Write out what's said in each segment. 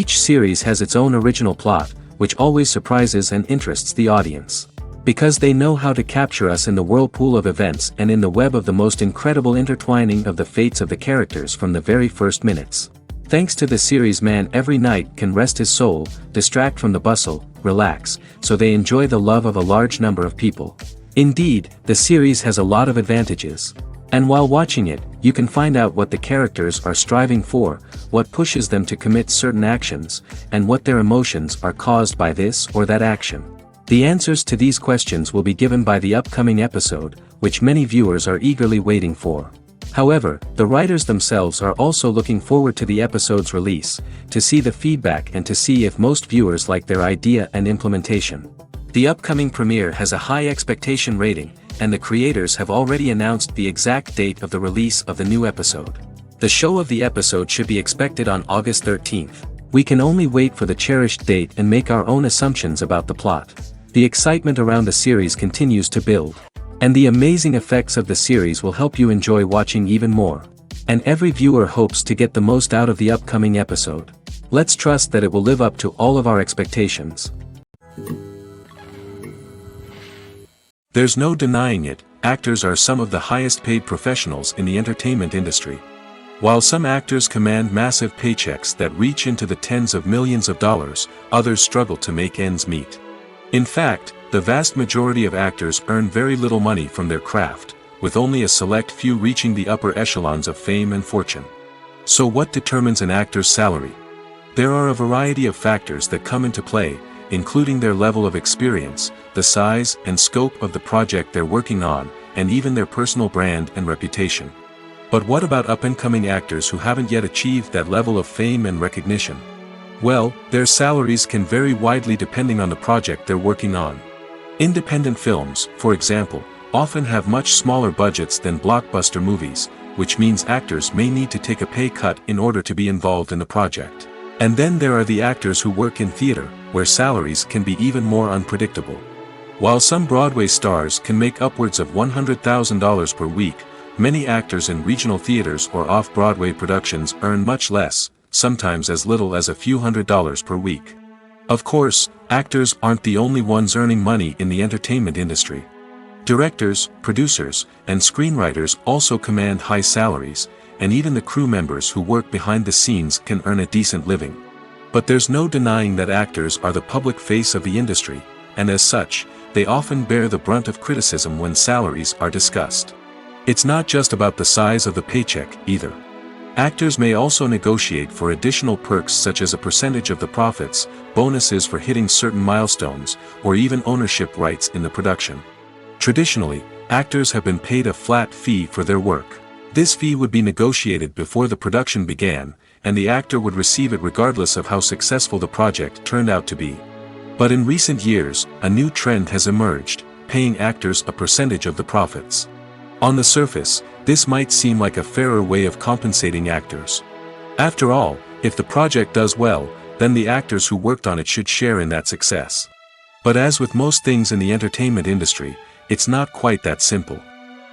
Each series has its own original plot, which always surprises and interests the audience. Because they know how to capture us in the whirlpool of events and in the web of the most incredible intertwining of the fates of the characters from the very first minutes. Thanks to the series, man every night can rest his soul, distract from the bustle, relax, so they enjoy the love of a large number of people. Indeed, the series has a lot of advantages. And while watching it, you can find out what the characters are striving for, what pushes them to commit certain actions, and what their emotions are caused by this or that action. The answers to these questions will be given by the upcoming episode, which many viewers are eagerly waiting for. However, the writers themselves are also looking forward to the episode's release, to see the feedback and to see if most viewers like their idea and implementation. The upcoming premiere has a high expectation rating, and the creators have already announced the exact date of the release of the new episode. The show of the episode should be expected on August 13th. We can only wait for the cherished date and make our own assumptions about the plot. The excitement around the series continues to build. And the amazing effects of the series will help you enjoy watching even more. And every viewer hopes to get the most out of the upcoming episode. Let's trust that it will live up to all of our expectations. There's no denying it, actors are some of the highest paid professionals in the entertainment industry. While some actors command massive paychecks that reach into the tens of millions of dollars, others struggle to make ends meet. In fact, the vast majority of actors earn very little money from their craft, with only a select few reaching the upper echelons of fame and fortune. So what determines an actor's salary? There are a variety of factors that come into play, including their level of experience, the size and scope of the project they're working on, and even their personal brand and reputation. But what about up-and-coming actors who haven't yet achieved that level of fame and recognition? Well, their salaries can vary widely depending on the project they're working on. Independent films, for example, often have much smaller budgets than blockbuster movies, which means actors may need to take a pay cut in order to be involved in the project. And then there are the actors who work in theater, where salaries can be even more unpredictable. While some Broadway stars can make upwards of $100,000 per week, many actors in regional theaters or off-Broadway productions earn much less, sometimes as little as a few $100s per week. Of course, actors aren't the only ones earning money in the entertainment industry. Directors, producers, and screenwriters also command high salaries, and even the crew members who work behind the scenes can earn a decent living. But there's no denying that actors are the public face of the industry, and as such, they often bear the brunt of criticism when salaries are discussed. It's not just about the size of the paycheck, either. Actors may also negotiate for additional perks such as a percentage of the profits, bonuses for hitting certain milestones, or even ownership rights in the production. Traditionally, actors have been paid a flat fee for their work. This fee would be negotiated before the production began, and the actor would receive it regardless of how successful the project turned out to be. But in recent years, a new trend has emerged, paying actors a percentage of the profits. On the surface, this might seem like a fairer way of compensating actors. After all, if the project does well, then the actors who worked on it should share in that success. But as with most things in the entertainment industry, it's not quite that simple.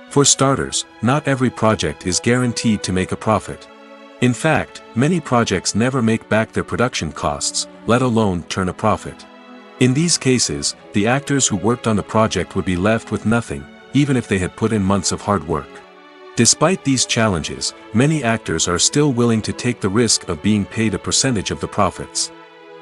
For starters, not every project is guaranteed to make a profit. In fact, many projects never make back their production costs, let alone turn a profit. In these cases, the actors who worked on the project would be left with nothing, even if they had put in months of hard work. Despite these challenges, many actors are still willing to take the risk of being paid a percentage of the profits.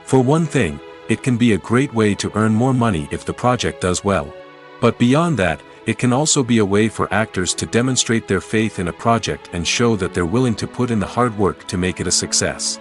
For one thing, it can be a great way to earn more money if the project does well. But beyond that, it can also be a way for actors to demonstrate their faith in a project and show that they're willing to put in the hard work to make it a success.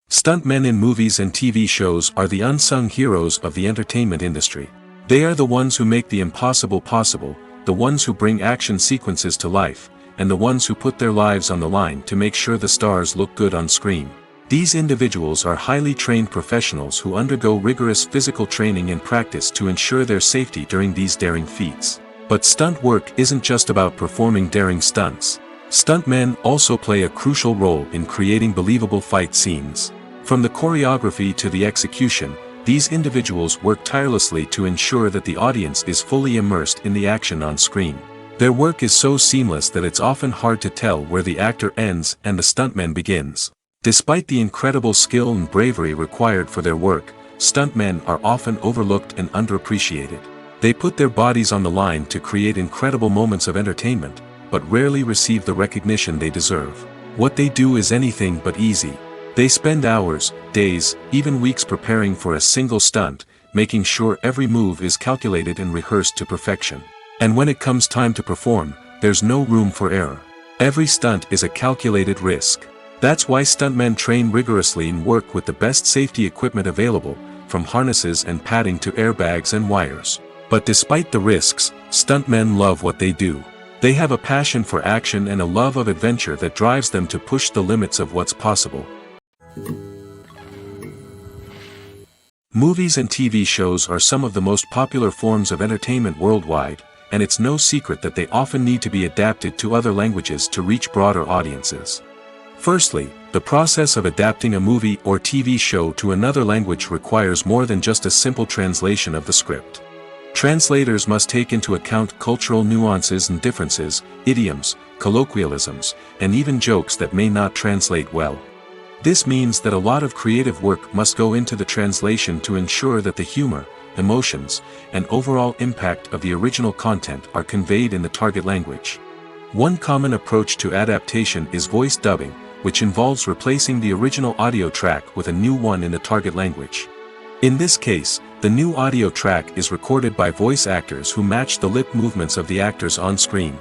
Stuntmen in movies and TV shows are the unsung heroes of the entertainment industry. They are the ones who make the impossible possible, the ones who bring action sequences to life, and the ones who put their lives on the line to make sure the stars look good on screen. These individuals are highly trained professionals who undergo rigorous physical training and practice to ensure their safety during these daring feats. But stunt work isn't just about performing daring stunts. Stuntmen also play a crucial role in creating believable fight scenes. From the choreography to the execution, these individuals work tirelessly to ensure that the audience is fully immersed in the action on screen. Their work is so seamless that it's often hard to tell where the actor ends and the stuntman begins. Despite the incredible skill and bravery required for their work, stuntmen are often overlooked and underappreciated. They put their bodies on the line to create incredible moments of entertainment, but rarely receive the recognition they deserve. What they do is anything but easy. They spend hours, days, even weeks preparing for a single stunt, making sure every move is calculated and rehearsed to perfection. And when it comes time to perform, there's no room for error. Every stunt is a calculated risk. That's why stuntmen train rigorously and work with the best safety equipment available, from harnesses and padding to airbags and wires. But despite the risks, stuntmen love what they do. They have a passion for action and a love of adventure that drives them to push the limits of what's possible. Movies and TV shows are some of the most popular forms of entertainment worldwide, and it's no secret that they often need to be adapted to other languages to reach broader audiences. Firstly, the process of adapting a movie or TV show to another language requires more than just a simple translation of the script. Translators must take into account cultural nuances and differences, idioms, colloquialisms, and even jokes that may not translate well. This means that a lot of creative work must go into the translation to ensure that the humor, emotions, and overall impact of the original content are conveyed in the target language. One common approach to adaptation is voice dubbing, which involves replacing the original audio track with a new one in the target language. In this case, the new audio track is recorded by voice actors who match the lip movements of the actors on screen.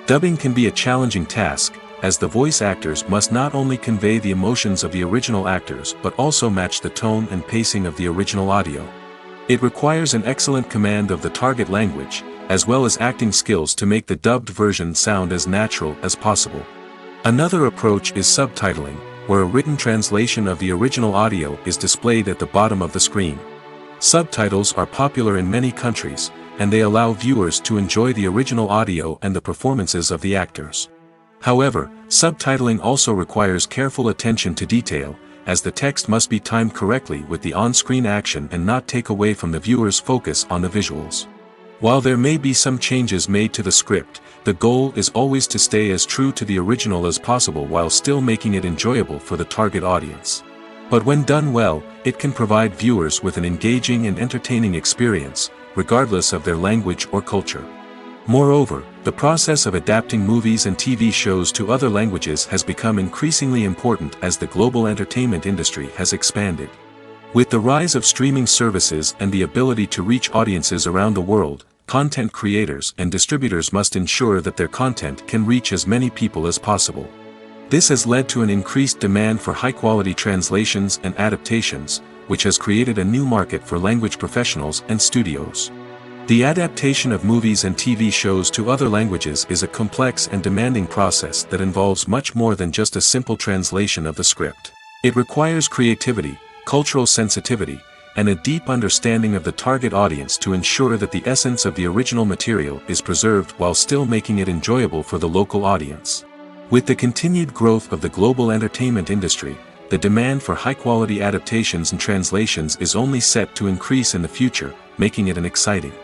Dubbing can be a challenging task, as the voice actors must not only convey the emotions of the original actors but also match the tone and pacing of the original audio. It requires an excellent command of the target language, as well as acting skills to make the dubbed version sound as natural as possible. Another approach is subtitling, where a written translation of the original audio is displayed at the bottom of the screen. Subtitles are popular in many countries, and they allow viewers to enjoy the original audio and the performances of the actors. However, subtitling also requires careful attention to detail, as the text must be timed correctly with the on-screen action and not take away from the viewer's focus on the visuals. While there may be some changes made to the script, the goal is always to stay as true to the original as possible while still making it enjoyable for the target audience. But when done well, it can provide viewers with an engaging and entertaining experience, regardless of their language or culture. Moreover, the process of adapting movies and TV shows to other languages has become increasingly important as the global entertainment industry has expanded. With the rise of streaming services and the ability to reach audiences around the world, content creators and distributors must ensure that their content can reach as many people as possible. This has led to an increased demand for high-quality translations and adaptations, which has created a new market for language professionals and studios. The adaptation of movies and TV shows to other languages is a complex and demanding process that involves much more than just a simple translation of the script. It requires creativity, cultural sensitivity, and a deep understanding of the target audience to ensure that the essence of the original material is preserved while still making it enjoyable for the local audience. With the continued growth of the global entertainment industry, the demand for high-quality adaptations and translations is only set to increase in the future, making it an exciting.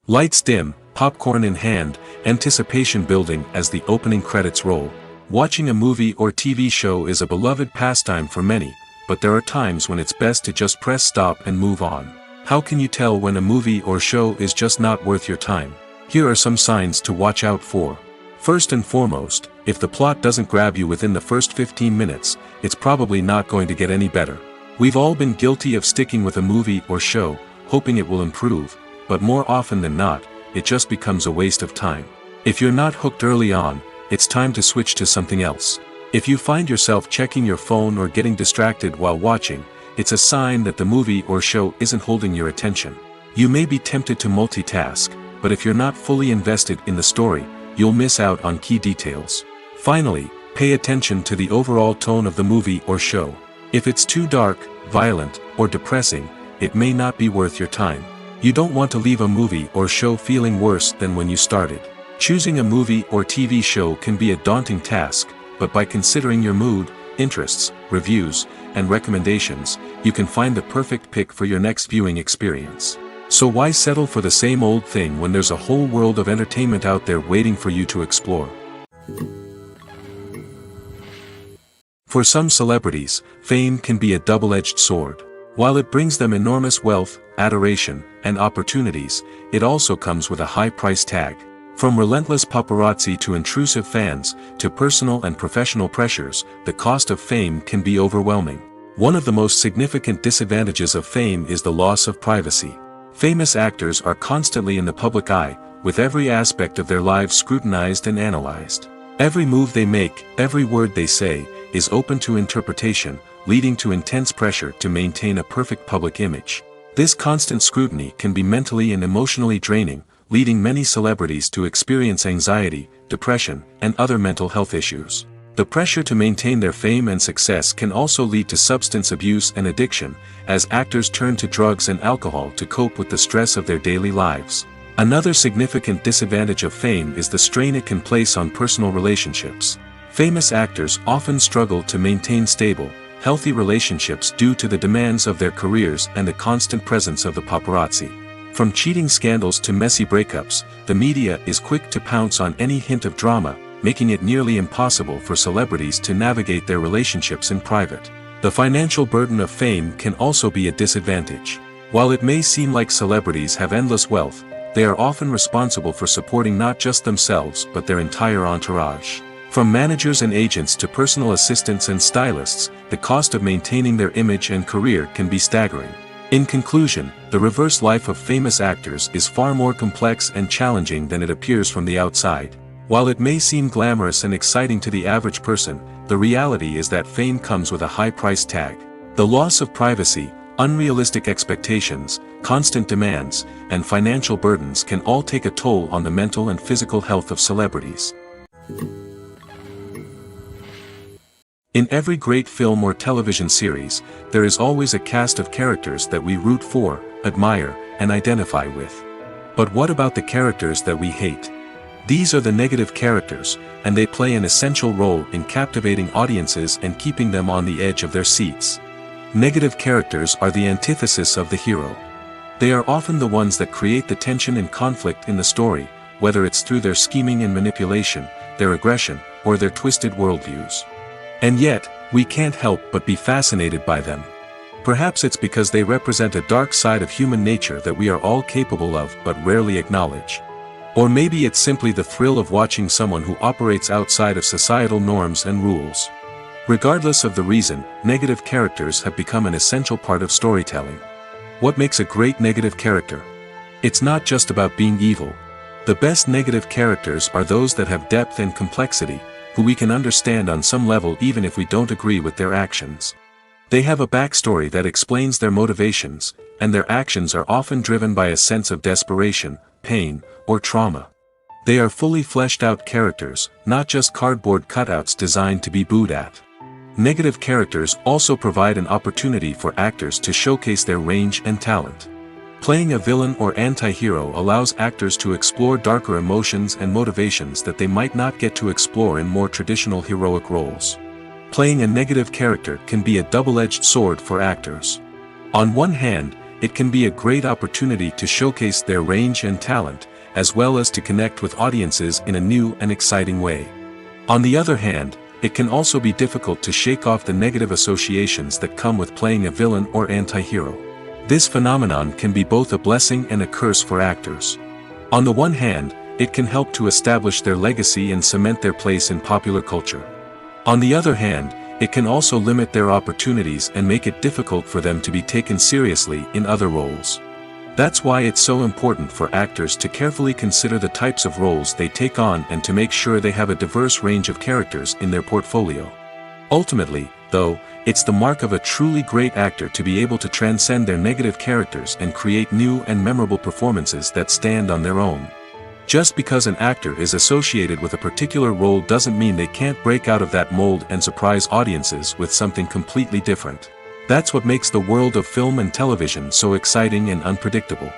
Lights dim, popcorn in hand, anticipation building as the opening credits roll. Watching a movie or TV show is a beloved pastime for many, but there are times when it's best to just press stop and move on. How can you tell when a movie or show is just not worth your time? Here are some signs to watch out for. First and foremost, if the plot doesn't grab you within the first 15 minutes, it's probably not going to get any better. We've all been guilty of sticking with a movie or show, hoping it will improve, but more often than not, it just becomes a waste of time. If you're not hooked early on, it's time to switch to something else. If you find yourself checking your phone or getting distracted while watching, it's a sign that the movie or show isn't holding your attention. You may be tempted to multitask, but if you're not fully invested in the story, you'll miss out on key details. Finally, pay attention to the overall tone of the movie or show. If it's too dark, violent, or depressing, it may not be worth your time. You don't want to leave a movie or show feeling worse than when you started. Choosing a movie or TV show can be a daunting task, but by considering your mood, interests, reviews, and recommendations, you can find the perfect pick for your next viewing experience. So why settle for the same old thing when there's a whole world of entertainment out there waiting for you to explore? For some celebrities, fame can be a double-edged sword. While it brings them enormous wealth, adoration, and opportunities, it also comes with a high price tag. From relentless paparazzi to intrusive fans, to personal and professional pressures, the cost of fame can be overwhelming. One of the most significant disadvantages of fame is the loss of privacy. Famous actors are constantly in the public eye, with every aspect of their lives scrutinized and analyzed. Every move they make, every word they say, is open to interpretation, leading to intense pressure to maintain a perfect public image. This constant scrutiny can be mentally and emotionally draining, leading many celebrities to experience anxiety, depression, and other mental health issues. The pressure to maintain their fame and success can also lead to substance abuse and addiction, as actors turn to drugs and alcohol to cope with the stress of their daily lives. Another significant disadvantage of fame is the strain it can place on personal relationships. Famous actors often struggle to maintain stable, healthy relationships due to the demands of their careers and the constant presence of the paparazzi. From cheating scandals to messy breakups, the media is quick to pounce on any hint of drama, making it nearly impossible for celebrities to navigate their relationships in private. The financial burden of fame can also be a disadvantage. While it may seem like celebrities have endless wealth, they are often responsible for supporting not just themselves but their entire entourage. From managers and agents to personal assistants and stylists, the cost of maintaining their image and career can be staggering. In conclusion, the reverse life of famous actors is far more complex and challenging than it appears from the outside. While it may seem glamorous and exciting to the average person, the reality is that fame comes with a high price tag. The loss of privacy, unrealistic expectations, constant demands, and financial burdens can all take a toll on the mental and physical health of celebrities. In every great film or television series, there is always a cast of characters that we root for, admire, and identify with. But what about the characters that we hate? These are the negative characters, and they play an essential role in captivating audiences and keeping them on the edge of their seats. Negative characters are the antithesis of the hero. They are often the ones that create the tension and conflict in the story, whether it's through their scheming and manipulation, their aggression, or their twisted worldviews. And yet, we can't help but be fascinated by them. Perhaps it's because they represent a dark side of human nature that we are all capable of but rarely acknowledge. Or maybe it's simply the thrill of watching someone who operates outside of societal norms and rules. Regardless of the reason, negative characters have become an essential part of storytelling. What makes a great negative character? It's not just about being evil. The best negative characters are those that have depth and complexity, who we can understand on some level even if we don't agree with their actions. They have a backstory that explains their motivations, and their actions are often driven by a sense of desperation, pain, or trauma. They are fully fleshed out characters, not just cardboard cutouts designed to be booed at. Negative characters also provide an opportunity for actors to showcase their range and talent. Playing a villain or anti-hero allows actors to explore darker emotions and motivations that they might not get to explore in more traditional heroic roles. Playing a negative character can be a double-edged sword for actors. On one hand, it can be a great opportunity to showcase their range and talent, as well as to connect with audiences in a new and exciting way. On the other hand, it can also be difficult to shake off the negative associations that come with playing a villain or anti-hero. This phenomenon can be both a blessing and a curse for actors. On the one hand, it can help to establish their legacy and cement their place in popular culture. On the other hand, it can also limit their opportunities and make it difficult for them to be taken seriously in other roles. That's why it's so important for actors to carefully consider the types of roles they take on and to make sure they have a diverse range of characters in their portfolio. Ultimately, though, it's the mark of a truly great actor to be able to transcend their negative characters and create new and memorable performances that stand on their own. Just because an actor is associated with a particular role doesn't mean they can't break out of that mold and surprise audiences with something completely different. That's what makes the world of film and television so exciting and unpredictable.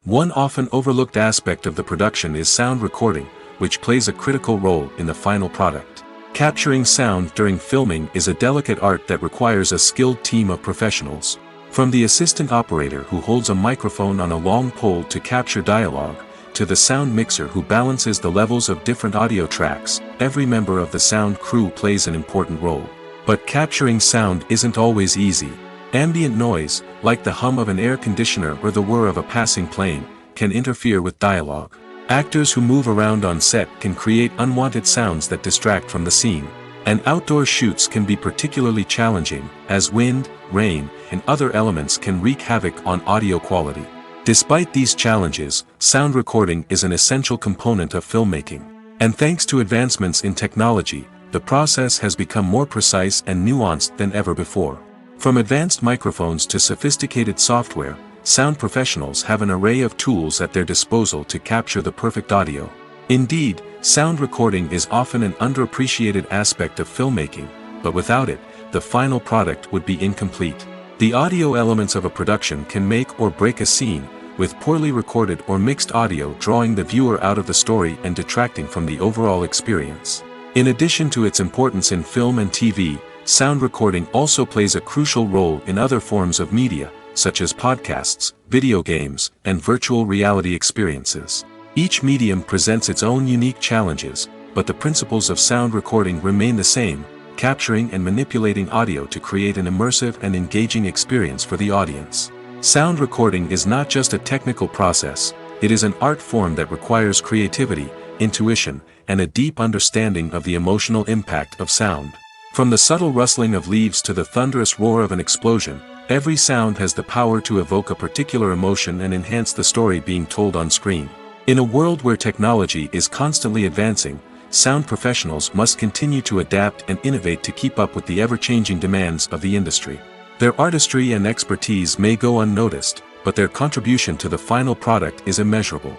One often overlooked aspect of the production is sound recording, which plays a critical role in the final product. Capturing sound during filming is a delicate art that requires a skilled team of professionals. From the assistant operator who holds a microphone on a long pole to capture dialogue, to the sound mixer who balances the levels of different audio tracks, every member of the sound crew plays an important role. But capturing sound isn't always easy. Ambient noise, like the hum of an air conditioner or the whir of a passing plane, can interfere with dialogue. Actors who move around on set can create unwanted sounds that distract from the scene. And outdoor shoots can be particularly challenging, as wind, rain, and other elements can wreak havoc on audio quality. Despite these challenges, sound recording is an essential component of filmmaking. And thanks to advancements in technology, the process has become more precise and nuanced than ever before. From advanced microphones to sophisticated software, sound professionals have an array of tools at their disposal to capture the perfect audio. Indeed, sound recording is often an underappreciated aspect of filmmaking, but without it, the final product would be incomplete. The audio elements of a production can make or break a scene, with poorly recorded or mixed audio drawing the viewer out of the story and detracting from the overall experience. In addition to its importance in film and TV, sound recording also plays a crucial role in other forms of media, such as podcasts, video games, and virtual reality experiences. Each medium presents its own unique challenges, but the principles of sound recording remain the same, capturing and manipulating audio to create an immersive and engaging experience for the audience. Sound recording is not just a technical process, it is an art form that requires creativity, intuition, and a deep understanding of the emotional impact of sound. From the subtle rustling of leaves to the thunderous roar of an explosion, every sound has the power to evoke a particular emotion and enhance the story being told on screen. In a world where technology is constantly advancing, sound professionals must continue to adapt and innovate to keep up with the ever-changing demands of the industry. Their artistry and expertise may go unnoticed, but their contribution to the final product is immeasurable.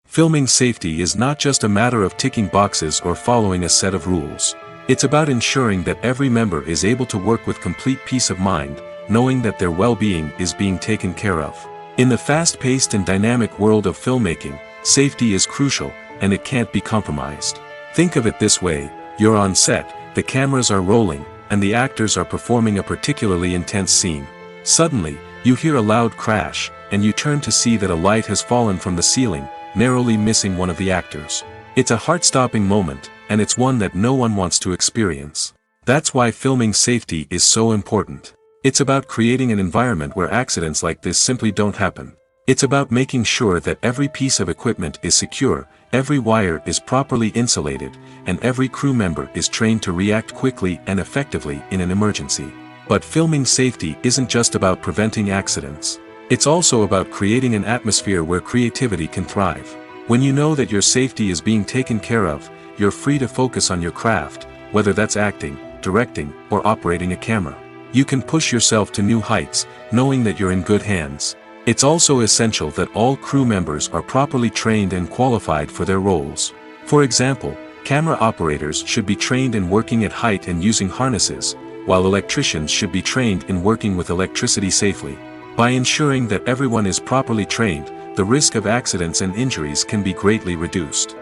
Filming safety is not just a matter of ticking boxes or following a set of rules. It's about ensuring that every member is able to work with complete peace of mind, knowing that their well-being is being taken care of. In the fast-paced and dynamic world of filmmaking, safety is crucial, and it can't be compromised. Think of it this way: you're on set, the cameras are rolling, and the actors are performing a particularly intense scene. Suddenly, you hear a loud crash, and you turn to see that a light has fallen from the ceiling, narrowly missing one of the actors. It's a heart-stopping moment, and it's one that no one wants to experience. That's why filming safety is so important. It's about creating an environment where accidents like this simply don't happen. It's about making sure that every piece of equipment is secure, every wire is properly insulated, and every crew member is trained to react quickly and effectively in an emergency. But filming safety isn't just about preventing accidents. It's also about creating an atmosphere where creativity can thrive. When you know that your safety is being taken care of, you're free to focus on your craft, whether that's acting, directing, or operating a camera. You can push yourself to new heights, knowing that you're in good hands. It's also essential that all crew members are properly trained and qualified for their roles. For example, camera operators should be trained in working at height and using harnesses, while electricians should be trained in working with electricity safely. By ensuring that everyone is properly trained, the risk of accidents and injuries can be greatly reduced.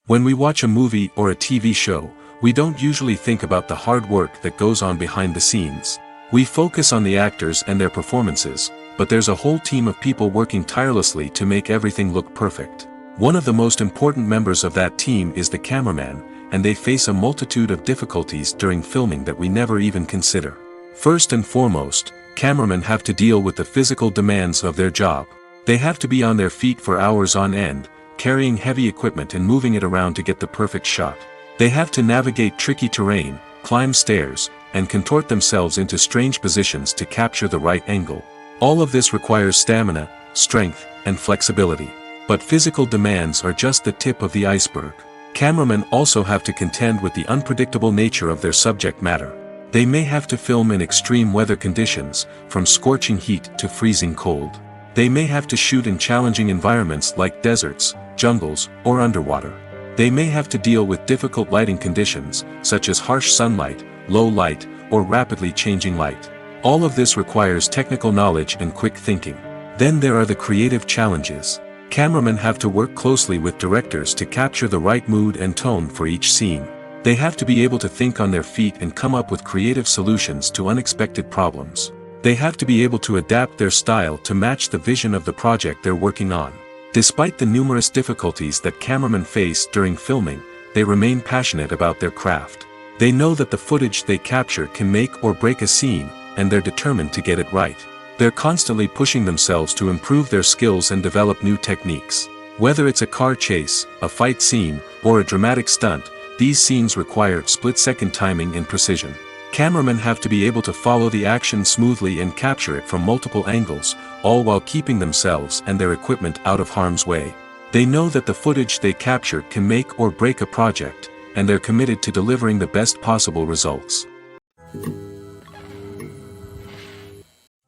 When we watch a movie or a TV show, we don't usually think about the hard work that goes on behind the scenes. We focus on the actors and their performances, but there's a whole team of people working tirelessly to make everything look perfect. One of the most important members of that team is the cameraman, and they face a multitude of difficulties during filming that we never even consider. First and foremost, cameramen have to deal with the physical demands of their job. They have to be on their feet for hours on end, carrying heavy equipment and moving it around to get the perfect shot. They have to navigate tricky terrain, climb stairs, and contort themselves into strange positions to capture the right angle. All of this requires stamina, strength, and flexibility. But physical demands are just the tip of the iceberg. Cameramen also have to contend with the unpredictable nature of their subject matter. They may have to film in extreme weather conditions, from scorching heat to freezing cold. They may have to shoot in challenging environments like deserts, jungles, or underwater. They may have to deal with difficult lighting conditions, such as harsh sunlight, low light, or rapidly changing light. All of this requires technical knowledge and quick thinking. Then there are the creative challenges. Cameramen have to work closely with directors to capture the right mood and tone for each scene. They have to be able to think on their feet and come up with creative solutions to unexpected problems. They have to be able to adapt their style to match the vision of the project they're working on. Despite the numerous difficulties that cameramen face during filming, they remain passionate about their craft. They know that the footage they capture can make or break a scene, and they're determined to get it right. They're constantly pushing themselves to improve their skills and develop new techniques. Whether it's a car chase, a fight scene, or a dramatic stunt, these scenes require split-second timing and precision. Cameramen have to be able to follow the action smoothly and capture it from multiple angles, all while keeping themselves and their equipment out of harm's way. They know that the footage they capture can make or break a project, and they're committed to delivering the best possible results.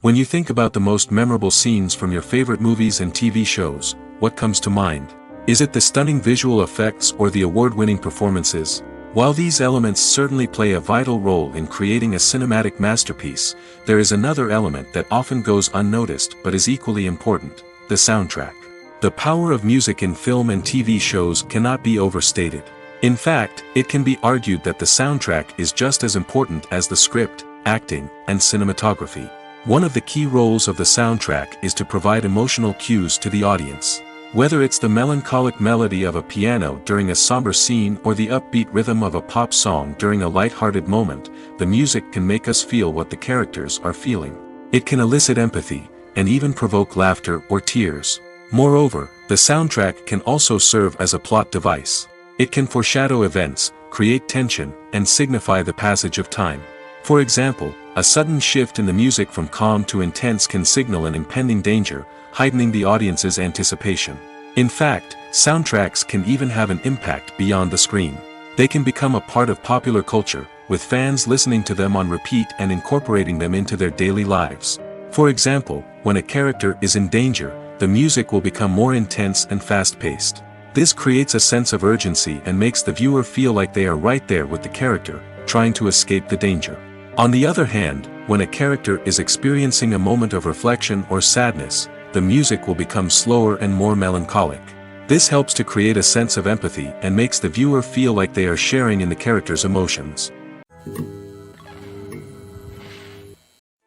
When you think about the most memorable scenes from your favorite movies and TV shows, what comes to mind? Is it the stunning visual effects or the award-winning performances? While these elements certainly play a vital role in creating a cinematic masterpiece, there is another element that often goes unnoticed but is equally important: the soundtrack. The power of music in film and TV shows cannot be overstated. In fact, it can be argued that the soundtrack is just as important as the script, acting, and cinematography. One of the key roles of the soundtrack is to provide emotional cues to the audience. Whether it's the melancholic melody of a piano during a somber scene or the upbeat rhythm of a pop song during a light-hearted moment, the music can make us feel what the characters are feeling. It can elicit empathy, and even provoke laughter or tears. Moreover, the soundtrack can also serve as a plot device. It can foreshadow events, create tension, and signify the passage of time. For example, a sudden shift in the music from calm to intense can signal an impending danger, heightening the audience's anticipation. In fact, soundtracks can even have an impact beyond the screen. They can become a part of popular culture, with fans listening to them on repeat and incorporating them into their daily lives. For example, when a character is in danger, the music will become more intense and fast-paced. This creates a sense of urgency and makes the viewer feel like they are right there with the character, trying to escape the danger. On the other hand, when a character is experiencing a moment of reflection or sadness, the music will become slower and more melancholic. This helps to create a sense of empathy and makes the viewer feel like they are sharing in the character's emotions.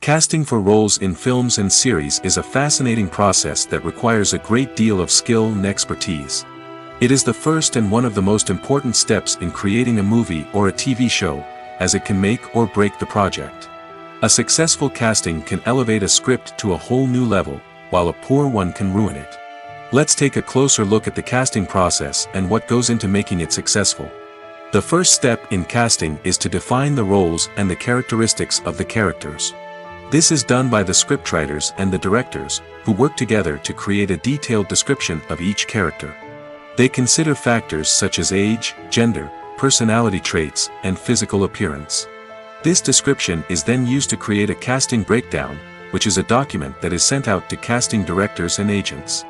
Casting for roles in films and series is a fascinating process that requires a great deal of skill and expertise. It is the first and one of the most important steps in creating a movie or a TV show, as it can make or break the project. A successful casting can elevate a script to a whole new level, while a poor one can ruin it. Let's take a closer look at the casting process and what goes into making it successful. The first step in casting is to define the roles and the characteristics of the characters. This is done by the scriptwriters and the directors, who work together to create a detailed description of each character. They consider factors such as age, gender, personality traits, and physical appearance. This description is then used to create a casting breakdown, which is a document that is sent out to casting directors and agents.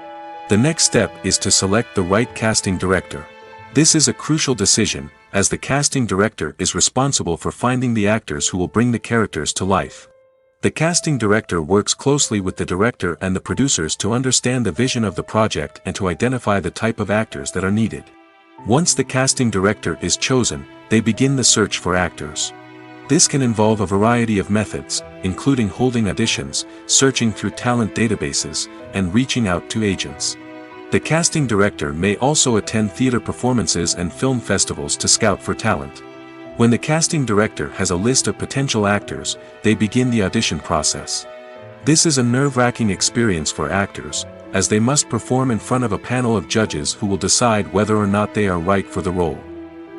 The next step is to select the right casting director. This is a crucial decision, as the casting director is responsible for finding the actors who will bring the characters to life. The casting director works closely with the director and the producers to understand the vision of the project and to identify the type of actors that are needed. Once the casting director is chosen, they begin the search for actors. This can involve a variety of methods, including holding auditions, searching through talent databases, and reaching out to agents. The casting director may also attend theater performances and film festivals to scout for talent. When the casting director has a list of potential actors, they begin the audition process. This is a nerve-wracking experience for actors, as they must perform in front of a panel of judges who will decide whether or not they are right for the role.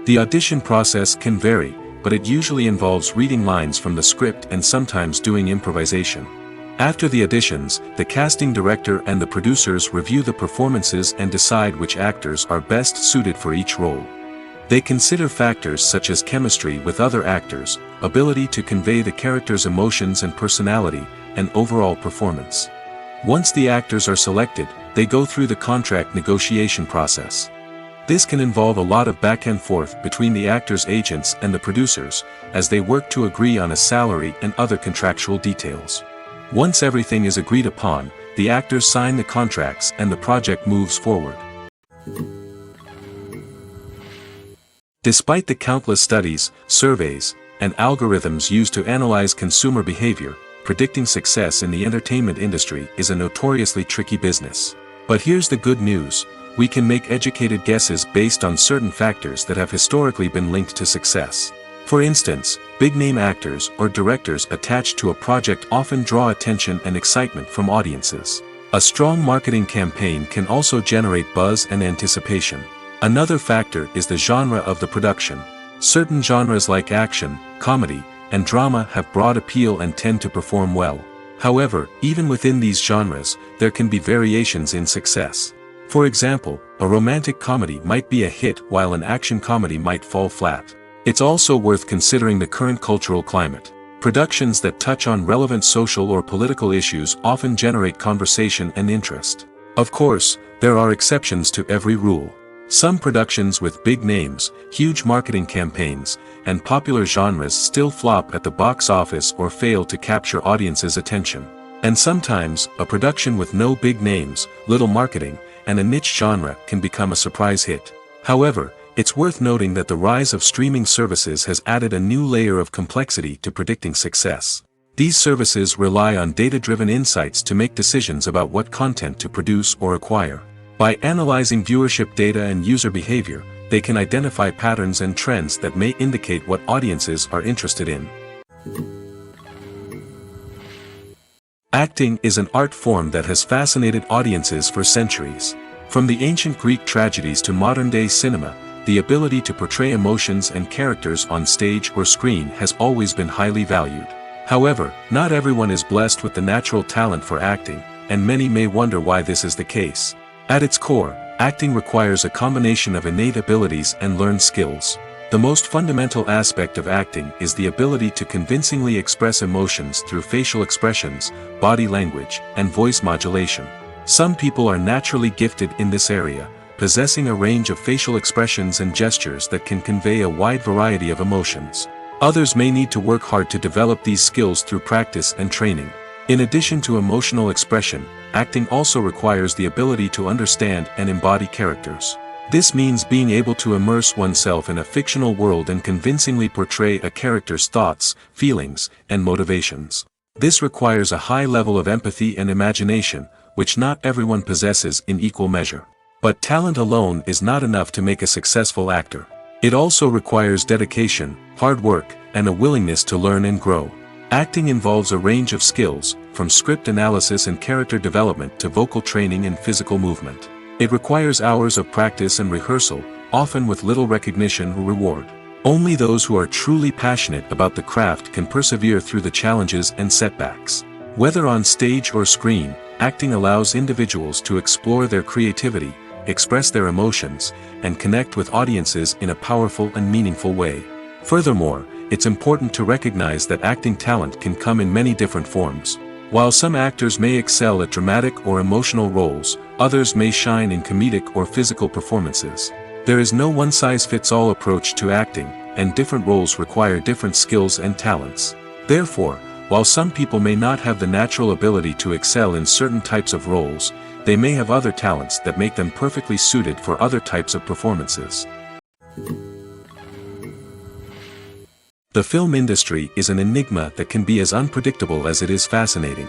The audition process can vary, but it usually involves reading lines from the script and sometimes doing improvisation. After the auditions, the casting director and the producers review the performances and decide which actors are best suited for each role. They consider factors such as chemistry with other actors, ability to convey the character's emotions and personality, and overall performance. Once the actors are selected, they go through the contract negotiation process. This can involve a lot of back and forth between the actors' agents and the producers, as they work to agree on a salary and other contractual details. Once everything is agreed upon, the actors sign the contracts and the project moves forward. Despite the countless studies, surveys, and algorithms used to analyze consumer behavior, predicting success in the entertainment industry is a notoriously tricky business. But here's the good news: we can make educated guesses based on certain factors that have historically been linked to success. For instance, big-name actors or directors attached to a project often draw attention and excitement from audiences. A strong marketing campaign can also generate buzz and anticipation. Another factor is the genre of the production. Certain genres like action, comedy, and drama have broad appeal and tend to perform well. However, even within these genres, there can be variations in success. For example, a romantic comedy might be a hit while an action comedy might fall flat. It's also worth considering the current cultural climate. Productions that touch on relevant social or political issues often generate conversation and interest. Of course, there are exceptions to every rule. Some productions with big names, huge marketing campaigns, and popular genres still flop at the box office or fail to capture audiences' attention. And sometimes, a production with no big names, little marketing, and a niche genre can become a surprise hit. However, it's worth noting that the rise of streaming services has added a new layer of complexity to predicting success. These services rely on data-driven insights to make decisions about what content to produce or acquire. By analyzing viewership data and user behavior, they can identify patterns and trends that may indicate what audiences are interested in. Acting is an art form that has fascinated audiences for centuries. From the ancient Greek tragedies to modern-day cinema, the ability to portray emotions and characters on stage or screen has always been highly valued. However, not everyone is blessed with the natural talent for acting, and many may wonder why this is the case. At its core, acting requires a combination of innate abilities and learned skills. The most fundamental aspect of acting is the ability to convincingly express emotions through facial expressions, body language, and voice modulation. Some people are naturally gifted in this area, possessing a range of facial expressions and gestures that can convey a wide variety of emotions. Others may need to work hard to develop these skills through practice and training. In addition to emotional expression, acting also requires the ability to understand and embody characters. This means being able to immerse oneself in a fictional world and convincingly portray a character's thoughts, feelings, and motivations. This requires a high level of empathy and imagination, which not everyone possesses in equal measure. But talent alone is not enough to make a successful actor. It also requires dedication, hard work, and a willingness to learn and grow. Acting involves a range of skills, from script analysis and character development to vocal training and physical movement. It requires hours of practice and rehearsal, often with little recognition or reward. Only those who are truly passionate about the craft can persevere through the challenges and setbacks. Whether on stage or screen, acting allows individuals to explore their creativity, express their emotions, and connect with audiences in a powerful and meaningful way. Furthermore, it's important to recognize that acting talent can come in many different forms. While some actors may excel at dramatic or emotional roles, others may shine in comedic or physical performances. There is no one-size-fits-all approach to acting, and different roles require different skills and talents. Therefore, while some people may not have the natural ability to excel in certain types of roles, they may have other talents that make them perfectly suited for other types of performances. The film industry is an enigma that can be as unpredictable as it is fascinating.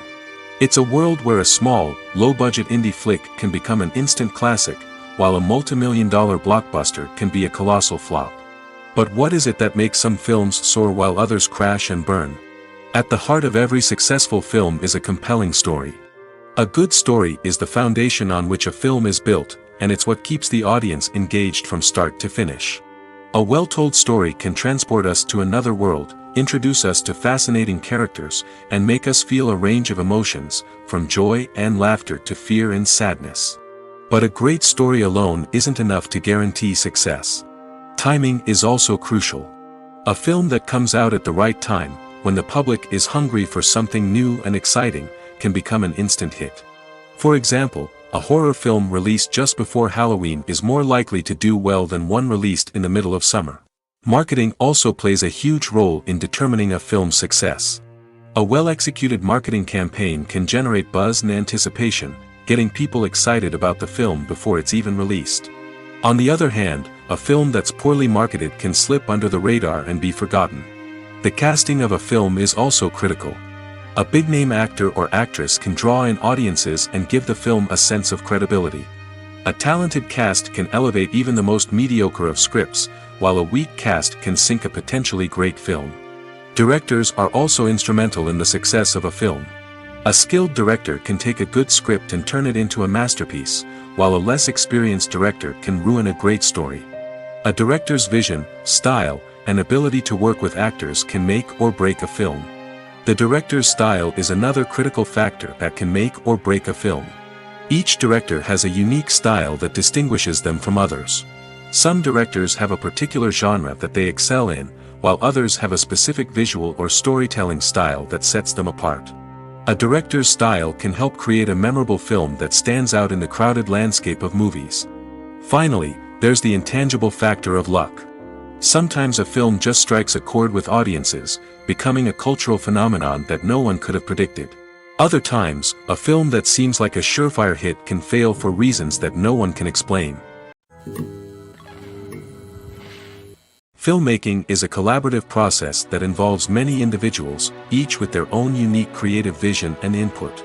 It's a world where a small, low-budget indie flick can become an instant classic, while a multi-million-dollar blockbuster can be a colossal flop. But what is it that makes some films soar while others crash and burn? At the heart of every successful film is a compelling story. A good story is the foundation on which a film is built, and it's what keeps the audience engaged from start to finish. A well-told story can transport us to another world, introduce us to fascinating characters, and make us feel a range of emotions, from joy and laughter to fear and sadness. But a great story alone isn't enough to guarantee success. Timing is also crucial. A film that comes out at the right time, when the public is hungry for something new and exciting, can become an instant hit. For example, a horror film released just before Halloween is more likely to do well than one released in the middle of summer. Marketing also plays a huge role in determining a film's success. A well-executed marketing campaign can generate buzz and anticipation, getting people excited about the film before it's even released. On the other hand, a film that's poorly marketed can slip under the radar and be forgotten. The casting of a film is also critical. A big-name actor or actress can draw in audiences and give the film a sense of credibility. A talented cast can elevate even the most mediocre of scripts, while a weak cast can sink a potentially great film. Directors are also instrumental in the success of a film. A skilled director can take a good script and turn it into a masterpiece, while a less experienced director can ruin a great story. A director's vision, style, and ability to work with actors can make or break a film. The director's style is another critical factor that can make or break a film. Each director has a unique style that distinguishes them from others. Some directors have a particular genre that they excel in, while others have a specific visual or storytelling style that sets them apart. A director's style can help create a memorable film that stands out in the crowded landscape of movies. Finally, there's the intangible factor of luck. Sometimes a film just strikes a chord with audiences, becoming a cultural phenomenon that no one could have predicted. Other times, a film that seems like a surefire hit can fail for reasons that no one can explain. Filmmaking is a collaborative process that involves many individuals, each with their own unique creative vision and input.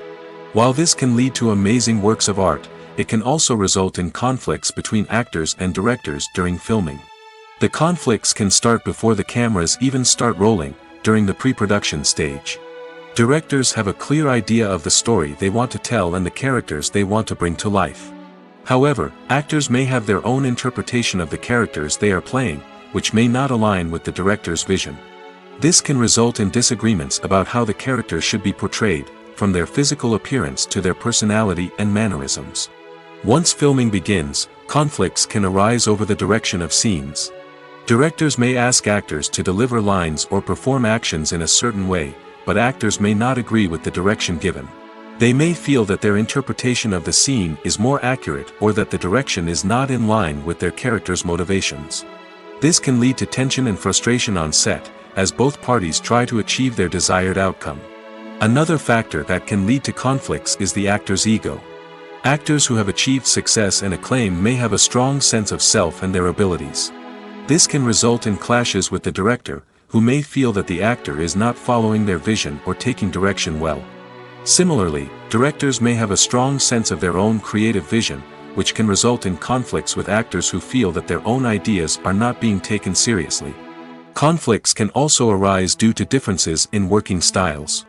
While this can lead to amazing works of art, it can also result in conflicts between actors and directors during filming. The conflicts can start before the cameras even start rolling, during the pre-production stage. Directors have a clear idea of the story they want to tell and the characters they want to bring to life. However, actors may have their own interpretation of the characters they are playing, which may not align with the director's vision. This can result in disagreements about how the character should be portrayed, from their physical appearance to their personality and mannerisms. Once filming begins, conflicts can arise over the direction of scenes. Directors may ask actors to deliver lines or perform actions in a certain way, but actors may not agree with the direction given. They may feel that their interpretation of the scene is more accurate or that the direction is not in line with their character's motivations. This can lead to tension and frustration on set, as both parties try to achieve their desired outcome. Another factor that can lead to conflicts is the actor's ego. Actors who have achieved success and acclaim may have a strong sense of self and their abilities. This can result in clashes with the director, who may feel that the actor is not following their vision or taking direction well. Similarly, directors may have a strong sense of their own creative vision, which can result in conflicts with actors who feel that their own ideas are not being taken seriously. Conflicts can also arise due to differences in working styles.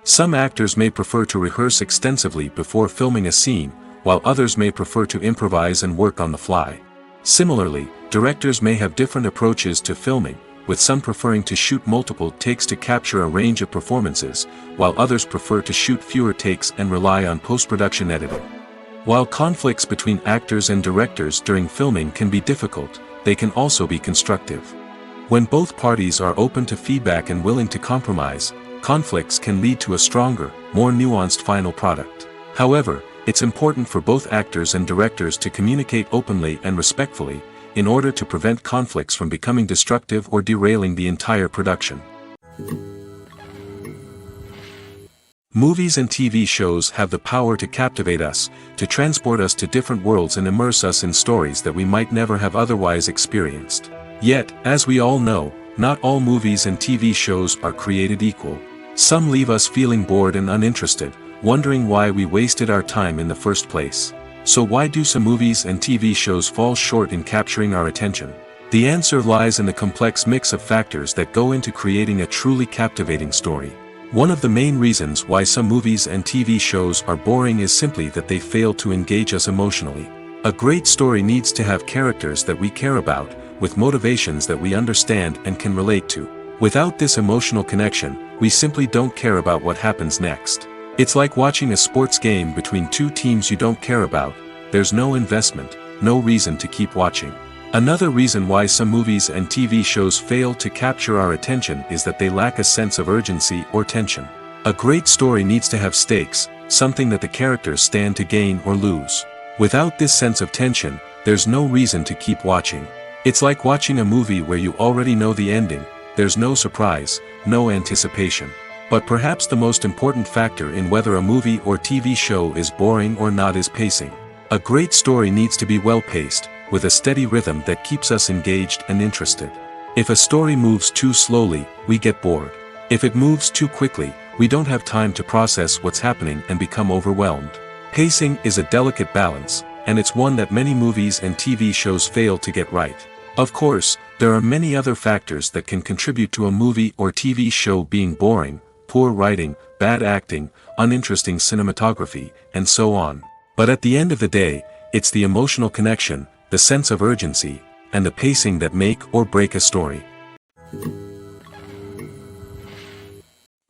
Some actors may prefer to rehearse extensively before filming a scene, while others may prefer to improvise and work on the fly. Similarly, directors may have different approaches to filming, with some preferring to shoot multiple takes to capture a range of performances, while others prefer to shoot fewer takes and rely on post-production editing. While conflicts between actors and directors during filming can be difficult, they can also be constructive. When both parties are open to feedback and willing to compromise, conflicts can lead to a stronger, more nuanced final product. However, it's important for both actors and directors to communicate openly and respectfully, in order to prevent conflicts from becoming destructive or derailing the entire production. Movies and TV shows have the power to captivate us, to transport us to different worlds and immerse us in stories that we might never have otherwise experienced. Yet, as we all know, not all movies and TV shows are created equal. Some leave us feeling bored and uninterested, wondering why we wasted our time in the first place. So why do some movies and TV shows fall short in capturing our attention? The answer lies in the complex mix of factors that go into creating a truly captivating story. One of the main reasons why some movies and TV shows are boring is simply that they fail to engage us emotionally. A great story needs to have characters that we care about, with motivations that we understand and can relate to. Without this emotional connection, we simply don't care about what happens next. It's like watching a sports game between two teams you don't care about. There's no investment, no reason to keep watching. Another reason why some movies and TV shows fail to capture our attention is that they lack a sense of urgency or tension. A great story needs to have stakes, something that the characters stand to gain or lose. Without this sense of tension, there's no reason to keep watching. It's like watching a movie where you already know the ending. There's no surprise, no anticipation. But perhaps the most important factor in whether a movie or TV show is boring or not is pacing. A great story needs to be well paced, with a steady rhythm that keeps us engaged and interested. If a story moves too slowly, we get bored. If it moves too quickly, we don't have time to process what's happening and become overwhelmed. Pacing is a delicate balance, and it's one that many movies and TV shows fail to get right. Of course, there are many other factors that can contribute to a movie or TV show being boring: poor writing, bad acting, uninteresting cinematography, and so on. But at the end of the day, it's the emotional connection, the sense of urgency, and the pacing that make or break a story.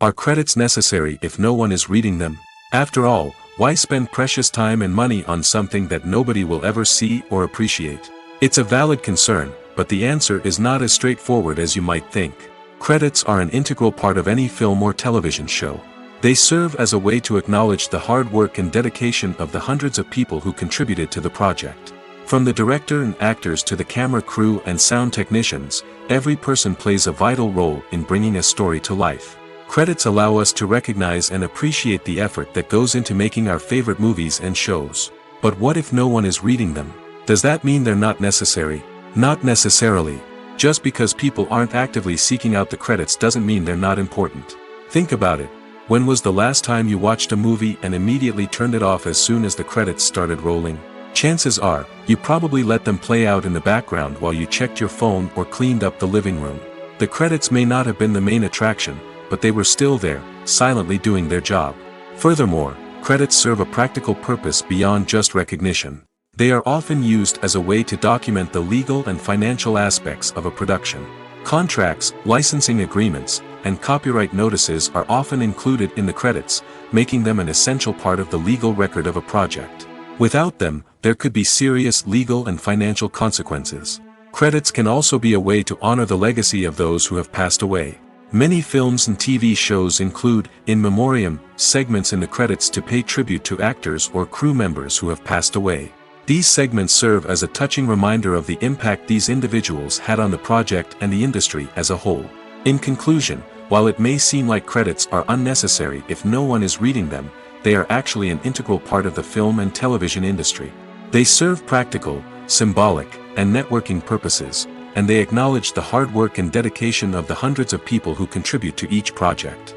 Are credits necessary if no one is reading them? After all, why spend precious time and money on something that nobody will ever see or appreciate? It's a valid concern, but the answer is not as straightforward as you might think. Credits are an integral part of any film or television show. They serve as a way to acknowledge the hard work and dedication of the hundreds of people who contributed to the project. From the director and actors to the camera crew and sound technicians, every person plays a vital role in bringing a story to life. Credits allow us to recognize and appreciate the effort that goes into making our favorite movies and shows. But what if no one is reading them? Does that mean they're not necessary? Not necessarily. Just because people aren't actively seeking out the credits doesn't mean they're not important. Think about it. When was the last time you watched a movie and immediately turned it off as soon as the credits started rolling? Chances are, you probably let them play out in the background while you checked your phone or cleaned up the living room. The credits may not have been the main attraction, but they were still there, silently doing their job. Furthermore, credits serve a practical purpose beyond just recognition. They are often used as a way to document the legal and financial aspects of a production. Contracts, licensing agreements, and copyright notices are often included in the credits, making them an essential part of the legal record of a project. Without them, there could be serious legal and financial consequences. Credits can also be a way to honor the legacy of those who have passed away. Many films and TV shows include, in memoriam, segments in the credits to pay tribute to actors or crew members who have passed away. These segments serve as a touching reminder of the impact these individuals had on the project and the industry as a whole. In conclusion, while it may seem like credits are unnecessary if no one is reading them, they are actually an integral part of the film and television industry. They serve practical, symbolic, and networking purposes, and they acknowledge the hard work and dedication of the hundreds of people who contribute to each project.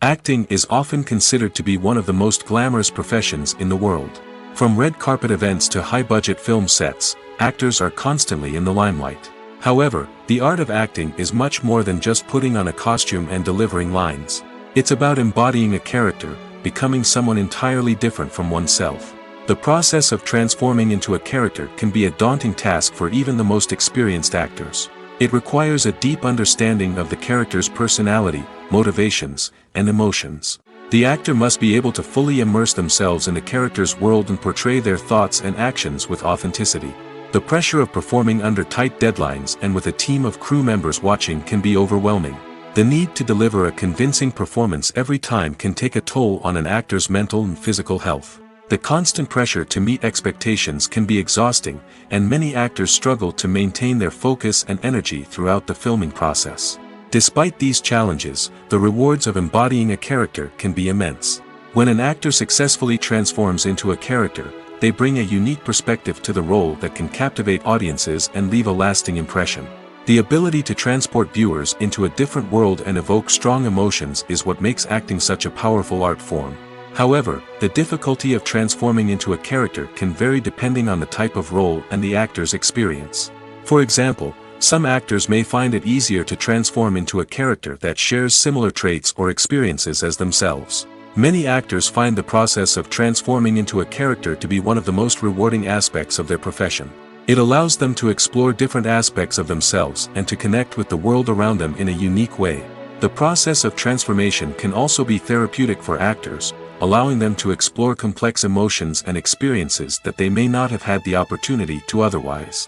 Acting is often considered to be one of the most glamorous professions in the world. From red carpet events to high-budget film sets, actors are constantly in the limelight. However, the art of acting is much more than just putting on a costume and delivering lines. It's about embodying a character, becoming someone entirely different from oneself. The process of transforming into a character can be a daunting task for even the most experienced actors. It requires a deep understanding of the character's personality, motivations, and emotions. The actor must be able to fully immerse themselves in the character's world and portray their thoughts and actions with authenticity. The pressure of performing under tight deadlines and with a team of crew members watching can be overwhelming. The need to deliver a convincing performance every time can take a toll on an actor's mental and physical health. The constant pressure to meet expectations can be exhausting, and many actors struggle to maintain their focus and energy throughout the filming process. Despite these challenges, the rewards of embodying a character can be immense. When an actor successfully transforms into a character, they bring a unique perspective to the role that can captivate audiences and leave a lasting impression. The ability to transport viewers into a different world and evoke strong emotions is what makes acting such a powerful art form. However, the difficulty of transforming into a character can vary depending on the type of role and the actor's experience. For example, some actors may find it easier to transform into a character that shares similar traits or experiences as themselves. Many actors find the process of transforming into a character to be one of the most rewarding aspects of their profession. It allows them to explore different aspects of themselves and to connect with the world around them in a unique way. The process of transformation can also be therapeutic for actors, allowing them to explore complex emotions and experiences that they may not have had the opportunity to otherwise.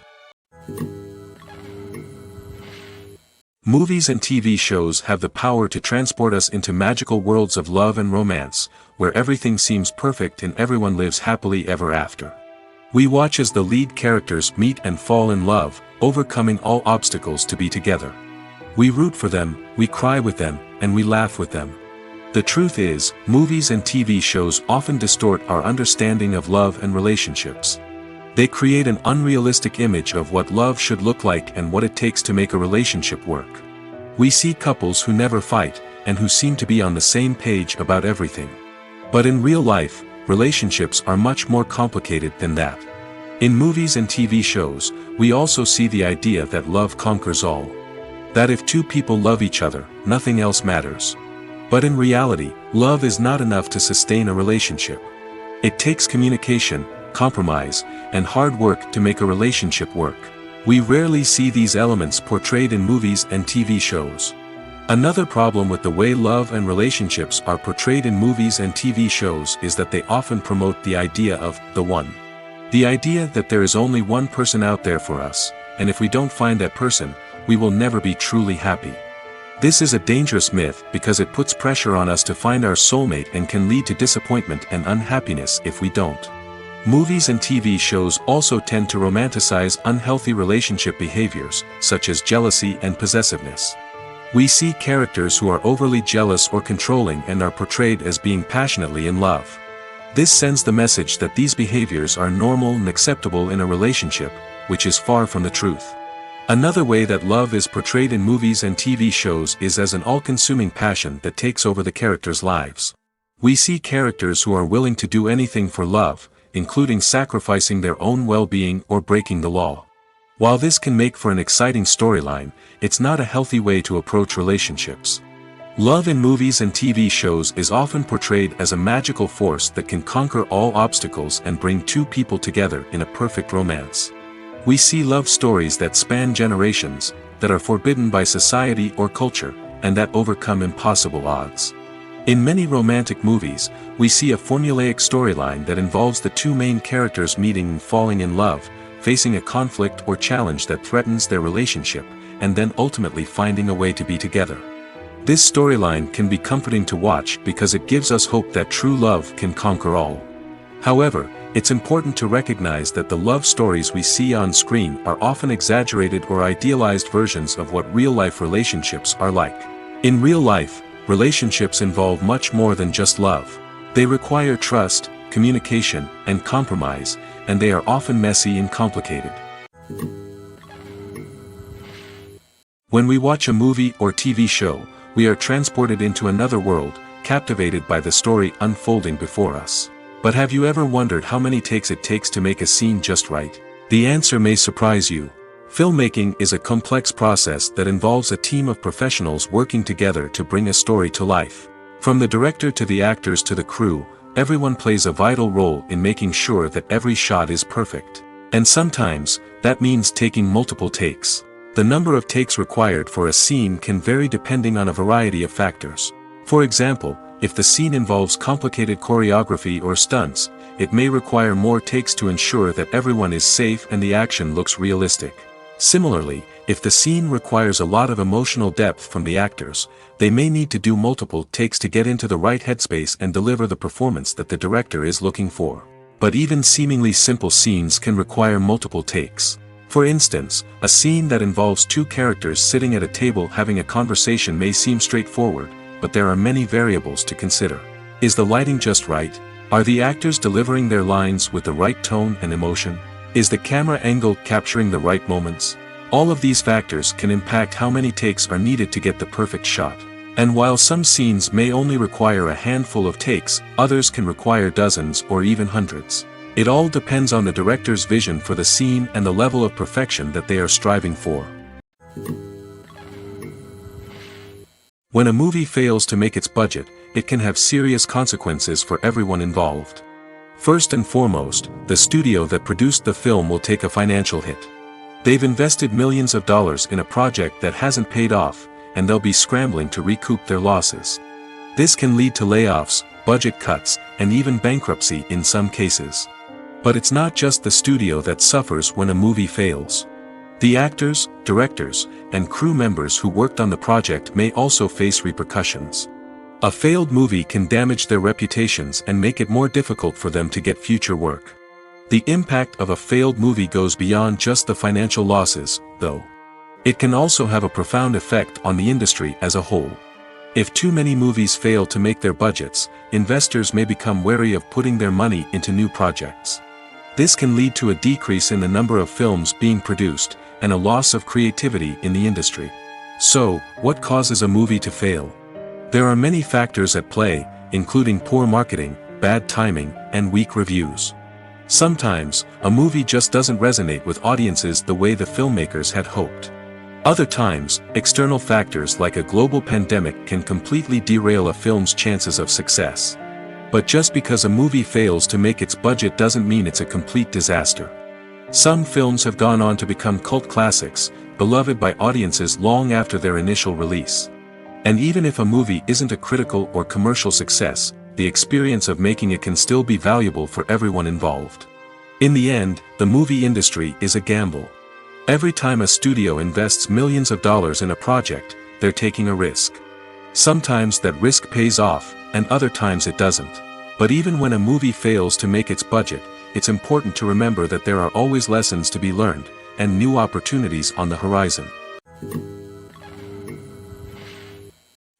Movies and TV shows have the power to transport us into magical worlds of love and romance, where everything seems perfect and everyone lives happily ever after. We watch as the lead characters meet and fall in love, overcoming all obstacles to be together. We root for them, we cry with them, and we laugh with them. The truth is, movies and TV shows often distort our understanding of love and relationships. They create an unrealistic image of what love should look like and what it takes to make a relationship work. We see couples who never fight, and who seem to be on the same page about everything. But in real life, relationships are much more complicated than that. In movies and TV shows, we also see the idea that love conquers all. That if two people love each other, nothing else matters. But in reality, love is not enough to sustain a relationship. It takes communication, compromise, and hard work to make a relationship work. We rarely see these elements portrayed in movies and TV shows. Another problem with the way love and relationships are portrayed in movies and TV shows is that they often promote the idea of the one. The idea that there is only one person out there for us, and if we don't find that person, we will never be truly happy. This is a dangerous myth because it puts pressure on us to find our soulmate and can lead to disappointment and unhappiness if we don't. Movies and TV shows also tend to romanticize unhealthy relationship behaviors, such as jealousy and possessiveness. We see characters who are overly jealous or controlling and are portrayed as being passionately in love. This sends the message that these behaviors are normal and acceptable in a relationship, which is far from the truth. Another way that love is portrayed in movies and TV shows is as an all-consuming passion that takes over the characters' lives. We see characters who are willing to do anything for love, including sacrificing their own well-being or breaking the law. While this can make for an exciting storyline, it's not a healthy way to approach relationships. Love in movies and TV shows is often portrayed as a magical force that can conquer all obstacles and bring two people together in a perfect romance. We see love stories that span generations, that are forbidden by society or culture, and that overcome impossible odds. In many romantic movies, we see a formulaic storyline that involves the two main characters meeting and falling in love, facing a conflict or challenge that threatens their relationship, and then ultimately finding a way to be together. This storyline can be comforting to watch because it gives us hope that true love can conquer all. However, it's important to recognize that the love stories we see on screen are often exaggerated or idealized versions of what real-life relationships are like. In real life, relationships involve much more than just love. They require trust, communication, and compromise, and they are often messy and complicated. When we watch a movie or TV show, we are transported into another world, captivated by the story unfolding before us. But have you ever wondered how many takes it takes to make a scene just right? The answer may surprise you. Filmmaking is a complex process that involves a team of professionals working together to bring a story to life. From the director to the actors to the crew, everyone plays a vital role in making sure that every shot is perfect. And sometimes, that means taking multiple takes. The number of takes required for a scene can vary depending on a variety of factors. For example, if the scene involves complicated choreography or stunts, it may require more takes to ensure that everyone is safe and the action looks realistic. Similarly, if the scene requires a lot of emotional depth from the actors, they may need to do multiple takes to get into the right headspace and deliver the performance that the director is looking for. But even seemingly simple scenes can require multiple takes. For instance, a scene that involves two characters sitting at a table having a conversation may seem straightforward, but there are many variables to consider. Is the lighting just right? Are the actors delivering their lines with the right tone and emotion? Is the camera angle capturing the right moments? All of these factors can impact how many takes are needed to get the perfect shot. And while some scenes may only require a handful of takes, others can require dozens or even hundreds. It all depends on the director's vision for the scene and the level of perfection that they are striving for. When a movie fails to make its budget, it can have serious consequences for everyone involved. First and foremost, the studio that produced the film will take a financial hit. They've invested millions of dollars in a project that hasn't paid off, and they'll be scrambling to recoup their losses. This can lead to layoffs, budget cuts, and even bankruptcy in some cases. But it's not just the studio that suffers when a movie fails. The actors, directors, and crew members who worked on the project may also face repercussions. A failed movie can damage their reputations and make it more difficult for them to get future work. The impact of a failed movie goes beyond just the financial losses, though. It can also have a profound effect on the industry as a whole. If too many movies fail to make their budgets, investors may become wary of putting their money into new projects. This can lead to a decrease in the number of films being produced, and a loss of creativity in the industry. So, what causes a movie to fail? There are many factors at play, including poor marketing, bad timing, and weak reviews. Sometimes, a movie just doesn't resonate with audiences the way the filmmakers had hoped. Other times, external factors like a global pandemic can completely derail a film's chances of success. But just because a movie fails to make its budget doesn't mean it's a complete disaster. Some films have gone on to become cult classics, beloved by audiences long after their initial release. And even if a movie isn't a critical or commercial success, the experience of making it can still be valuable for everyone involved. In the end, the movie industry is a gamble. Every time a studio invests millions of dollars in a project, they're taking a risk. Sometimes that risk pays off, and other times it doesn't. But even when a movie fails to make its budget, it's important to remember that there are always lessons to be learned, and new opportunities on the horizon.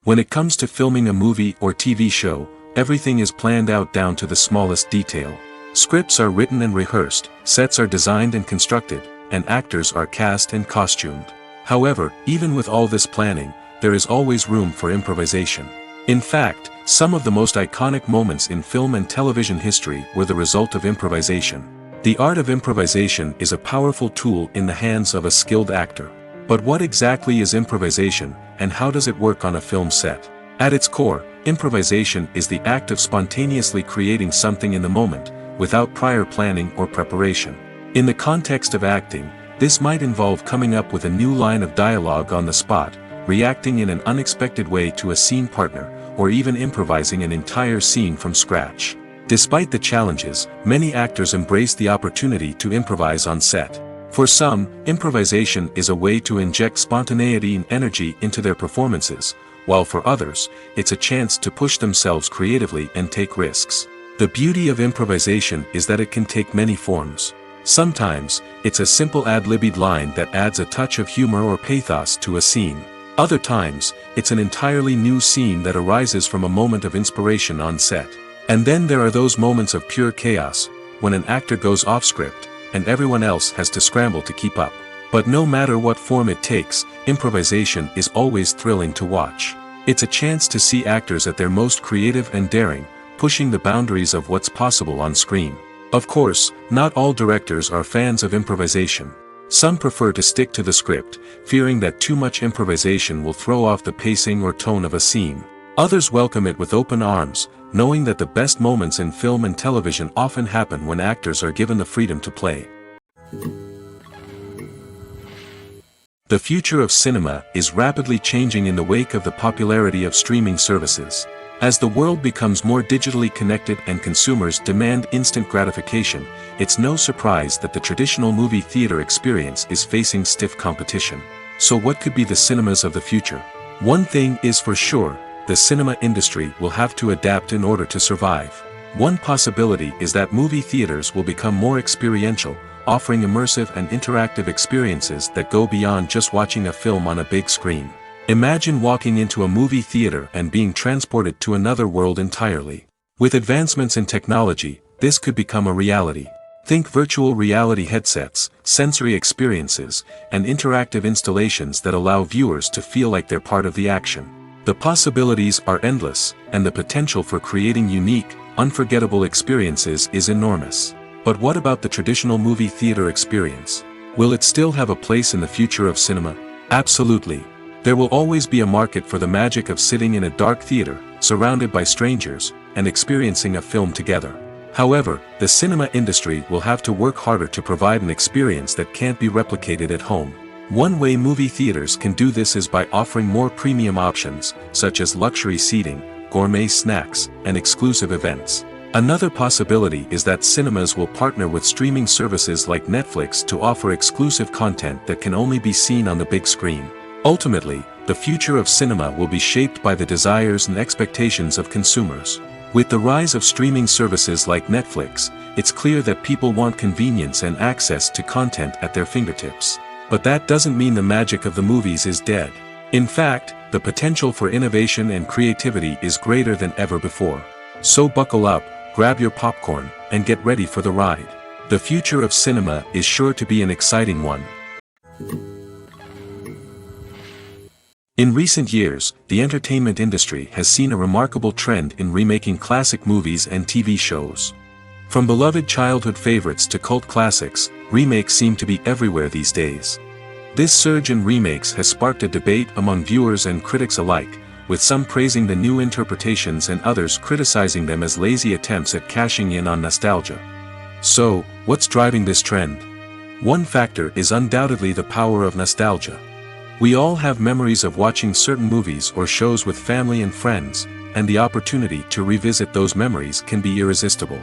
When it comes to filming a movie or TV show, everything is planned out down to the smallest detail. Scripts are written and rehearsed, sets are designed and constructed, and actors are cast and costumed. However, even with all this planning, there is always room for improvisation. In fact, some of the most iconic moments in film and television history were the result of improvisation. The art of improvisation is a powerful tool in the hands of a skilled actor. But what exactly is improvisation, and how does it work on a film set? At its core, improvisation is the act of spontaneously creating something in the moment, without prior planning or preparation. In the context of acting, this might involve coming up with a new line of dialogue on the spot, reacting in an unexpected way to a scene partner, or even improvising an entire scene from scratch. Despite the challenges, many actors embrace the opportunity to improvise on set. For some, improvisation is a way to inject spontaneity and energy into their performances, while for others, it's a chance to push themselves creatively and take risks. The beauty of improvisation is that it can take many forms. Sometimes, it's a simple ad-libbed line that adds a touch of humor or pathos to a scene. Other times, it's an entirely new scene that arises from a moment of inspiration on set. And then there are those moments of pure chaos, when an actor goes off script, and everyone else has to scramble to keep up. But no matter what form it takes, improvisation is always thrilling to watch. It's a chance to see actors at their most creative and daring, pushing the boundaries of what's possible on screen. Of course, not all directors are fans of improvisation. Some prefer to stick to the script, fearing that too much improvisation will throw off the pacing or tone of a scene. Others welcome it with open arms, knowing that the best moments in film and television often happen when actors are given the freedom to play. The future of cinema is rapidly changing in the wake of the popularity of streaming services. As the world becomes more digitally connected and consumers demand instant gratification, it's no surprise that the traditional movie theater experience is facing stiff competition. So what could be the cinemas of the future? One thing is for sure, the cinema industry will have to adapt in order to survive. One possibility is that movie theaters will become more experiential, offering immersive and interactive experiences that go beyond just watching a film on a big screen. Imagine walking into a movie theater and being transported to another world entirely. With advancements in technology, this could become a reality. Think virtual reality headsets, sensory experiences, and interactive installations that allow viewers to feel like they're part of the action. The possibilities are endless, and the potential for creating unique, unforgettable experiences is enormous. But what about the traditional movie theater experience? Will it still have a place in the future of cinema? Absolutely. There will always be a market for the magic of sitting in a dark theater, surrounded by strangers, and experiencing a film together. However, the cinema industry will have to work harder to provide an experience that can't be replicated at home. One way movie theaters can do this is by offering more premium options, such as luxury seating, gourmet snacks, and exclusive events. Another possibility is that cinemas will partner with streaming services like Netflix to offer exclusive content that can only be seen on the big screen. Ultimately, the future of cinema will be shaped by the desires and expectations of consumers. With the rise of streaming services like Netflix, it's clear that people want convenience and access to content at their fingertips. But that doesn't mean the magic of the movies is dead. In fact, the potential for innovation and creativity is greater than ever before. So buckle up, grab your popcorn, and get ready for the ride. The future of cinema is sure to be an exciting one. In recent years, the entertainment industry has seen a remarkable trend in remaking classic movies and TV shows. From beloved childhood favorites to cult classics, remakes seem to be everywhere these days. This surge in remakes has sparked a debate among viewers and critics alike, with some praising the new interpretations and others criticizing them as lazy attempts at cashing in on nostalgia. So, what's driving this trend? One factor is undoubtedly the power of nostalgia. We all have memories of watching certain movies or shows with family and friends, and the opportunity to revisit those memories can be irresistible.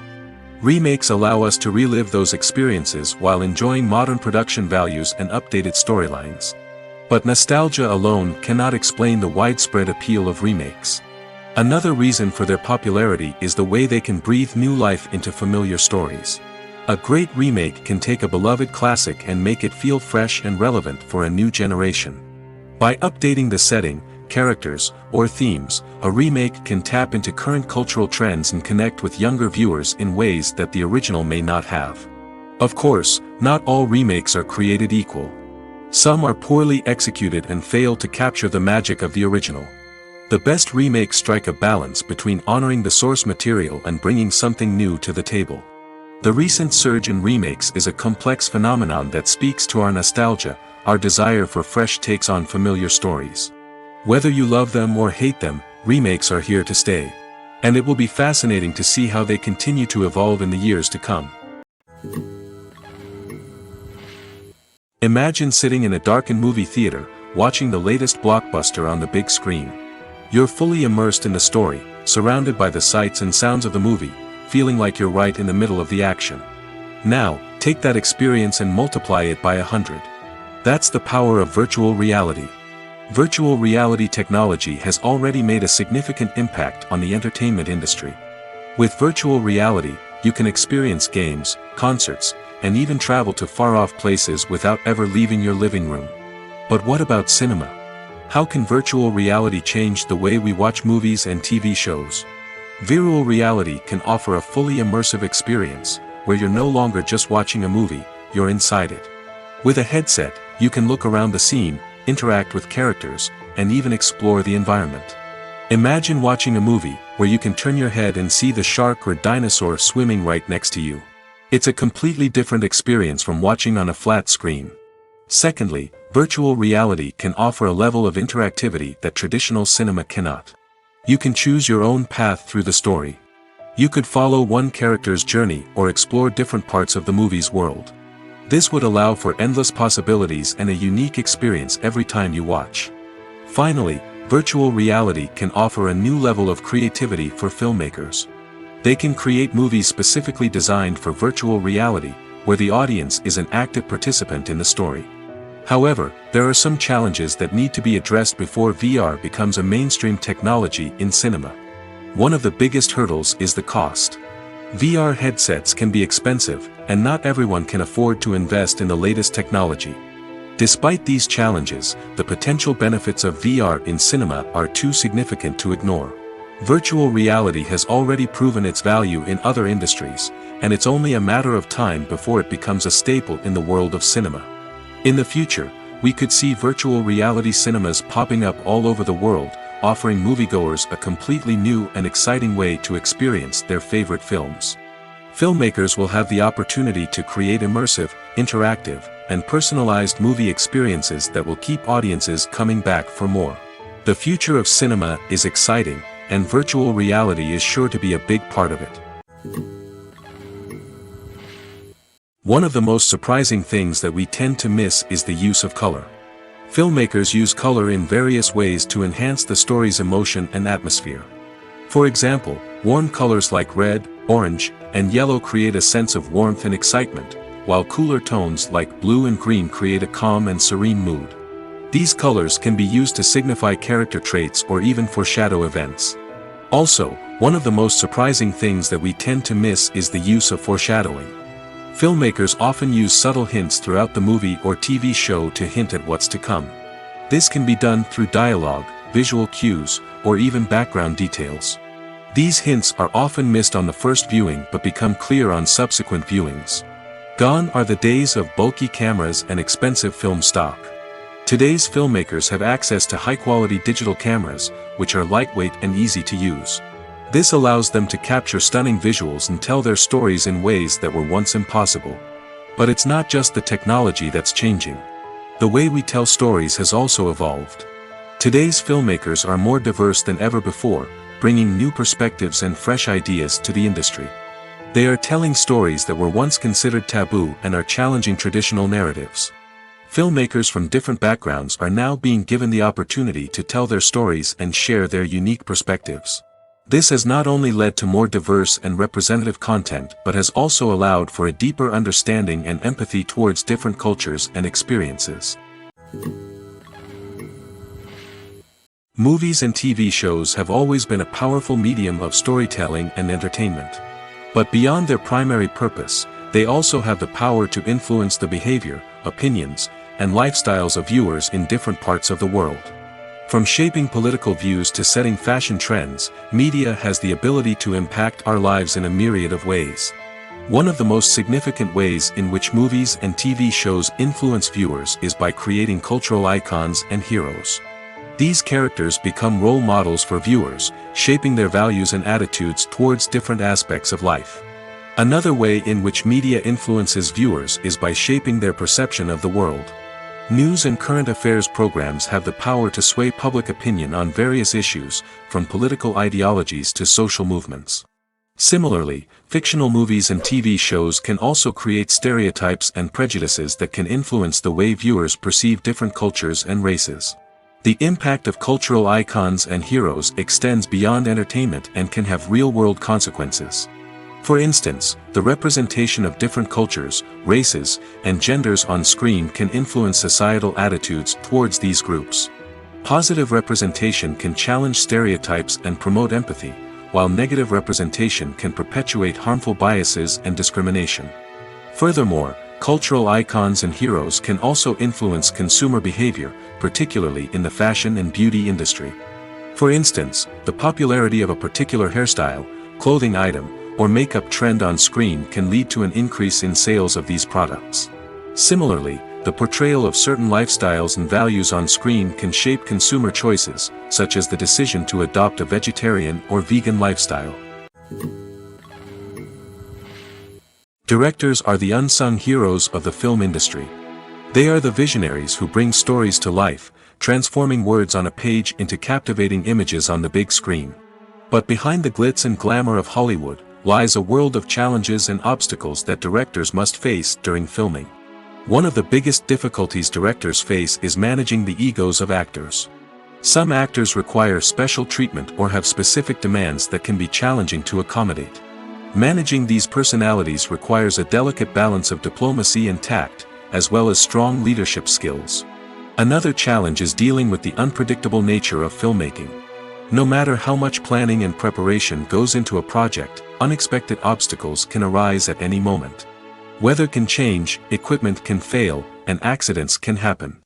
Remakes allow us to relive those experiences while enjoying modern production values and updated storylines. But nostalgia alone cannot explain the widespread appeal of remakes. Another reason for their popularity is the way they can breathe new life into familiar stories. A great remake can take a beloved classic and make it feel fresh and relevant for a new generation. By updating the setting, characters, or themes, a remake can tap into current cultural trends and connect with younger viewers in ways that the original may not have. Of course, not all remakes are created equal. Some are poorly executed and fail to capture the magic of the original. The best remakes strike a balance between honoring the source material and bringing something new to the table. The recent surge in remakes is a complex phenomenon that speaks to our nostalgia, our desire for fresh takes on familiar stories. Whether you love them or hate them, remakes are here to stay. And it will be fascinating to see how they continue to evolve in the years to come. Imagine sitting in a darkened movie theater, watching the latest blockbuster on the big screen. You're fully immersed in the story, surrounded by the sights and sounds of the movie, feeling like you're right in the middle of the action. Now, take that experience and multiply it by 100. That's the power of virtual reality. Virtual reality technology has already made a significant impact on the entertainment industry. With virtual reality, you can experience games, concerts, and even travel to far-off places without ever leaving your living room. But what about cinema? How can virtual reality change the way we watch movies and TV shows? Virtual reality can offer a fully immersive experience, where you're no longer just watching a movie, you're inside it. With a headset, you can look around the scene, interact with characters, and even explore the environment. Imagine watching a movie where you can turn your head and see the shark or dinosaur swimming right next to you. It's a completely different experience from watching on a flat screen. Secondly, virtual reality can offer a level of interactivity that traditional cinema cannot. You can choose your own path through the story. You could follow one character's journey or explore different parts of the movie's world. This would allow for endless possibilities and a unique experience every time you watch. Finally, virtual reality can offer a new level of creativity for filmmakers. They can create movies specifically designed for virtual reality, where the audience is an active participant in the story. However, there are some challenges that need to be addressed before VR becomes a mainstream technology in cinema. One of the biggest hurdles is the cost. VR headsets can be expensive, and not everyone can afford to invest in the latest technology. Despite these challenges, the potential benefits of VR in cinema are too significant to ignore. Virtual reality has already proven its value in other industries, and it's only a matter of time before it becomes a staple in the world of cinema. In the future, we could see virtual reality cinemas popping up all over the world, offering moviegoers a completely new and exciting way to experience their favorite films. Filmmakers will have the opportunity to create immersive, interactive, and personalized movie experiences that will keep audiences coming back for more. The future of cinema is exciting, and virtual reality is sure to be a big part of it. One of the most surprising things that we tend to miss is the use of color. Filmmakers use color in various ways to enhance the story's emotion and atmosphere. For example, warm colors like red, orange, and yellow create a sense of warmth and excitement, while cooler tones like blue and green create a calm and serene mood. These colors can be used to signify character traits or even foreshadow events. Also, one of the most surprising things that we tend to miss is the use of foreshadowing. Filmmakers often use subtle hints throughout the movie or TV show to hint at what's to come. This can be done through dialogue, visual cues, or even background details. These hints are often missed on the first viewing but become clear on subsequent viewings. Gone are the days of bulky cameras and expensive film stock. Today's filmmakers have access to high-quality digital cameras, which are lightweight and easy to use. This allows them to capture stunning visuals and tell their stories in ways that were once impossible. But it's not just the technology that's changing. The way we tell stories has also evolved. Today's filmmakers are more diverse than ever before, bringing new perspectives and fresh ideas to the industry. They are telling stories that were once considered taboo and are challenging traditional narratives. Filmmakers from different backgrounds are now being given the opportunity to tell their stories and share their unique perspectives. This has not only led to more diverse and representative content but has also allowed for a deeper understanding and empathy towards different cultures and experiences. Movies and TV shows have always been a powerful medium of storytelling and entertainment. But beyond their primary purpose, they also have the power to influence the behavior, opinions, and lifestyles of viewers in different parts of the world. From shaping political views to setting fashion trends, media has the ability to impact our lives in a myriad of ways. One of the most significant ways in which movies and TV shows influence viewers is by creating cultural icons and heroes. These characters become role models for viewers, shaping their values and attitudes towards different aspects of life. Another way in which media influences viewers is by shaping their perception of the world. News and current affairs programs have the power to sway public opinion on various issues, from political ideologies to social movements. Similarly, fictional movies and TV shows can also create stereotypes and prejudices that can influence the way viewers perceive different cultures and races. The impact of cultural icons and heroes extends beyond entertainment and can have real-world consequences. For instance, the representation of different cultures, races, and genders on screen can influence societal attitudes towards these groups. Positive representation can challenge stereotypes and promote empathy, while negative representation can perpetuate harmful biases and discrimination. Furthermore, cultural icons and heroes can also influence consumer behavior, particularly in the fashion and beauty industry. For instance, the popularity of a particular hairstyle, clothing item, or makeup trend on screen can lead to an increase in sales of these products. Similarly, the portrayal of certain lifestyles and values on screen can shape consumer choices, such as the decision to adopt a vegetarian or vegan lifestyle. Directors are the unsung heroes of the film industry. They are the visionaries who bring stories to life, transforming words on a page into captivating images on the big screen. But behind the glitz and glamour of Hollywood lies a world of challenges and obstacles that directors must face during filming. One of the biggest difficulties directors face is managing the egos of actors. Some actors require special treatment or have specific demands that can be challenging to accommodate. Managing these personalities requires a delicate balance of diplomacy and tact, as well as strong leadership skills. Another challenge is dealing with the unpredictable nature of filmmaking. No matter how much planning and preparation goes into a project, unexpected obstacles can arise at any moment. Weather can change, equipment can fail, and accidents can happen.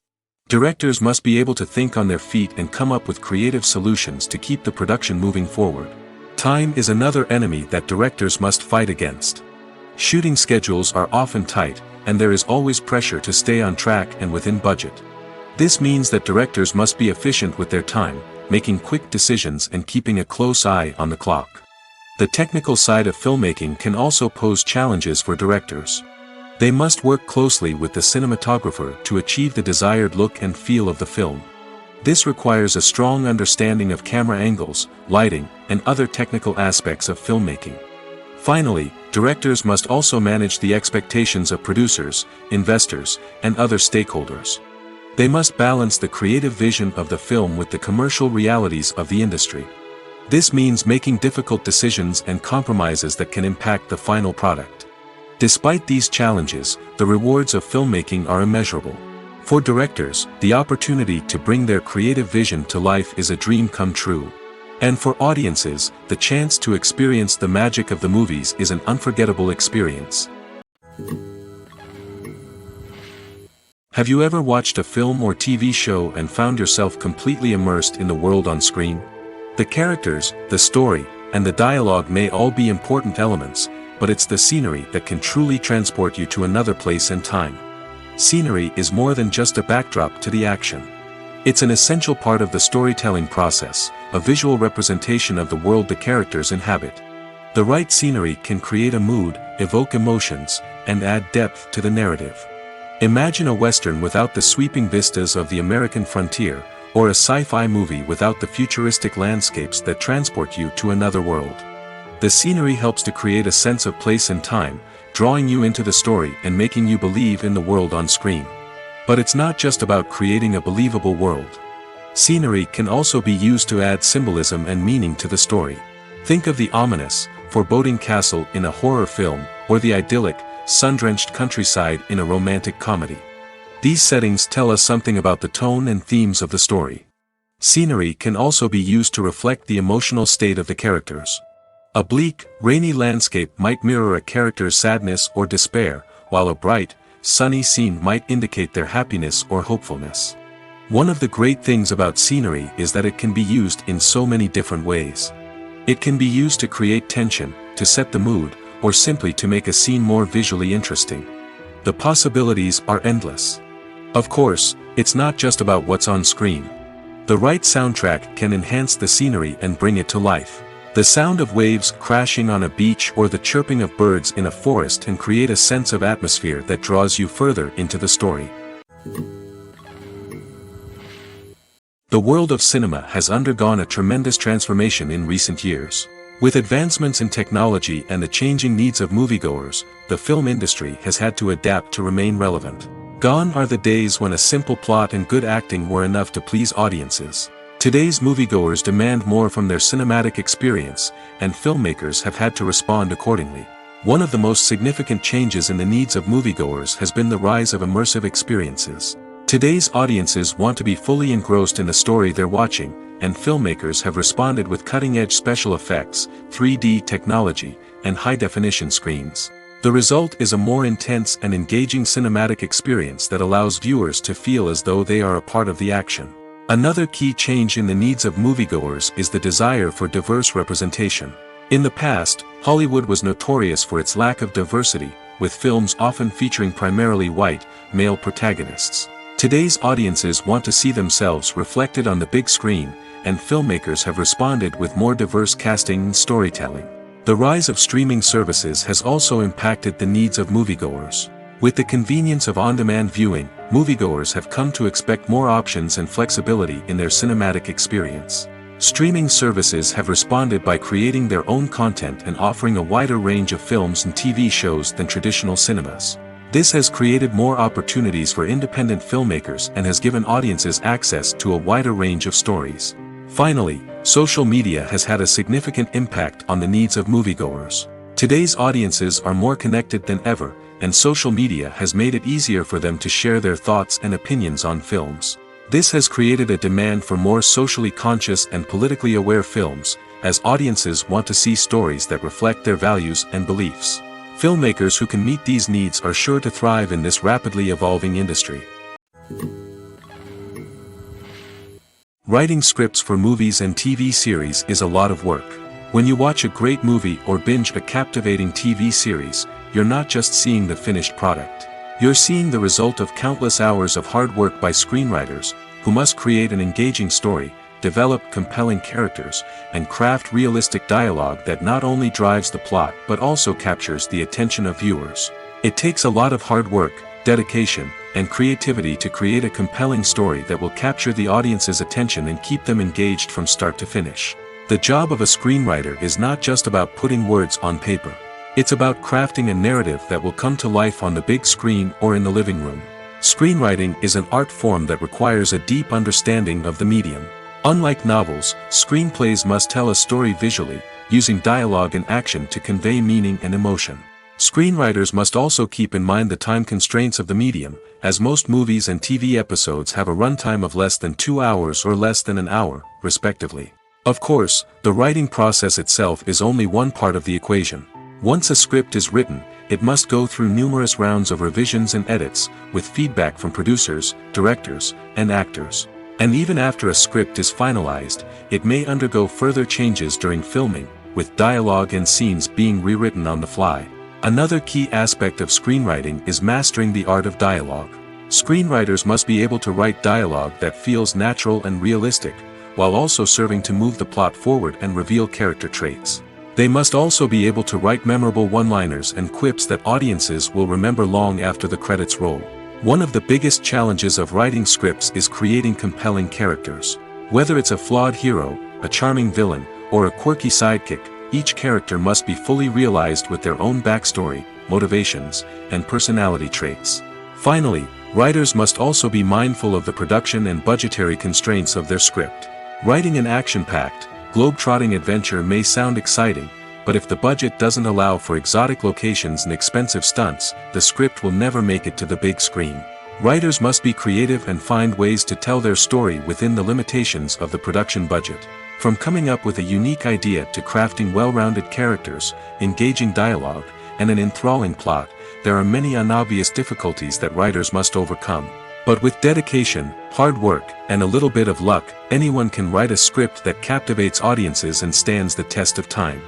Directors must be able to think on their feet and come up with creative solutions to keep the production moving forward. Time is another enemy that directors must fight against. Shooting schedules are often tight, and there is always pressure to stay on track and within budget. This means that directors must be efficient with their time, making quick decisions and keeping a close eye on the clock. The technical side of filmmaking can also pose challenges for directors. They must work closely with the cinematographer to achieve the desired look and feel of the film. This requires a strong understanding of camera angles, lighting, and other technical aspects of filmmaking. Finally, directors must also manage the expectations of producers, investors, and other stakeholders. They must balance the creative vision of the film with the commercial realities of the industry. This means making difficult decisions and compromises that can impact the final product. Despite these challenges, the rewards of filmmaking are immeasurable. For directors, the opportunity to bring their creative vision to life is a dream come true. And for audiences, the chance to experience the magic of the movies is an unforgettable experience. Have you ever watched a film or TV show and found yourself completely immersed in the world on screen? The characters, the story, and the dialogue may all be important elements, but it's the scenery that can truly transport you to another place and time. Scenery is more than just a backdrop to the action. It's an essential part of the storytelling process, a visual representation of the world the characters inhabit. The right scenery can create a mood, evoke emotions, and add depth to the narrative. Imagine a Western without the sweeping vistas of the American frontier, or a sci-fi movie without the futuristic landscapes that transport you to another world. The scenery helps to create a sense of place and time, drawing you into the story and making you believe in the world on screen. But it's not just about creating a believable world. Scenery can also be used to add symbolism and meaning to the story. Think of the ominous, foreboding castle in a horror film, or the idyllic, sun-drenched countryside in a romantic comedy. These settings tell us something about the tone and themes of the story. Scenery can also be used to reflect the emotional state of the characters. A bleak, rainy landscape might mirror a character's sadness or despair, while a bright, sunny scene might indicate their happiness or hopefulness. One of the great things about scenery is that it can be used in so many different ways. It can be used to create tension, to set the mood, or simply to make a scene more visually interesting. The possibilities are endless. Of course, it's not just about what's on screen. The right soundtrack can enhance the scenery and bring it to life. The sound of waves crashing on a beach or the chirping of birds in a forest can create a sense of atmosphere that draws you further into the story. The world of cinema has undergone a tremendous transformation in recent years. With advancements in technology and the changing needs of moviegoers, the film industry has had to adapt to remain relevant. Gone are the days when a simple plot and good acting were enough to please audiences. Today's moviegoers demand more from their cinematic experience, and filmmakers have had to respond accordingly. One of the most significant changes in the needs of moviegoers has been the rise of immersive experiences. Today's audiences want to be fully engrossed in the story they're watching, and filmmakers have responded with cutting-edge special effects, 3D technology, and high-definition screens. The result is a more intense and engaging cinematic experience that allows viewers to feel as though they are a part of the action. Another key change in the needs of moviegoers is the desire for diverse representation. In the past, Hollywood was notorious for its lack of diversity, with films often featuring primarily white, male protagonists. Today's audiences want to see themselves reflected on the big screen, and filmmakers have responded with more diverse casting and storytelling. The rise of streaming services has also impacted the needs of moviegoers. With the convenience of on-demand viewing, moviegoers have come to expect more options and flexibility in their cinematic experience. Streaming services have responded by creating their own content and offering a wider range of films and TV shows than traditional cinemas. This has created more opportunities for independent filmmakers and has given audiences access to a wider range of stories. Finally, social media has had a significant impact on the needs of moviegoers. Today's audiences are more connected than ever, and social media has made it easier for them to share their thoughts and opinions on films. This has created a demand for more socially conscious and politically aware films, as audiences want to see stories that reflect their values and beliefs. Filmmakers who can meet these needs are sure to thrive in this rapidly evolving industry. Writing scripts for movies and TV series is a lot of work. When you watch a great movie or binge a captivating TV series, you're not just seeing the finished product. You're seeing the result of countless hours of hard work by screenwriters, who must create an engaging story, develop compelling characters, and craft realistic dialogue that not only drives the plot but also captures the attention of viewers. It takes a lot of hard work, dedication, and creativity to create a compelling story that will capture the audience's attention and keep them engaged from start to finish. The job of a screenwriter is not just about putting words on paper. It's about crafting a narrative that will come to life on the big screen or in the living room. Screenwriting is an art form that requires a deep understanding of the medium. Unlike novels, screenplays must tell a story visually, using dialogue and action to convey meaning and emotion. Screenwriters must also keep in mind the time constraints of the medium, as most movies and TV episodes have a runtime of less than 2 hours or less than an hour, respectively. Of course, the writing process itself is only one part of the equation. Once a script is written, it must go through numerous rounds of revisions and edits, with feedback from producers, directors, and actors. And even after a script is finalized, it may undergo further changes during filming, with dialogue and scenes being rewritten on the fly. Another key aspect of screenwriting is mastering the art of dialogue. Screenwriters must be able to write dialogue that feels natural and realistic, while also serving to move the plot forward and reveal character traits. They must also be able to write memorable one-liners and quips that audiences will remember long after the credits roll. One of the biggest challenges of writing scripts is creating compelling characters. Whether it's a flawed hero, a charming villain, or a quirky sidekick, each character must be fully realized with their own backstory, motivations, and personality traits. Finally, writers must also be mindful of the production and budgetary constraints of their script. Writing an action-packed, globe-trotting adventure may sound exciting, but if the budget doesn't allow for exotic locations and expensive stunts, the script will never make it to the big screen. Writers must be creative and find ways to tell their story within the limitations of the production budget. From coming up with a unique idea to crafting well-rounded characters, engaging dialogue, and an enthralling plot, there are many unobvious difficulties that writers must overcome. But with dedication, hard work, and a little bit of luck, anyone can write a script that captivates audiences and stands the test of time.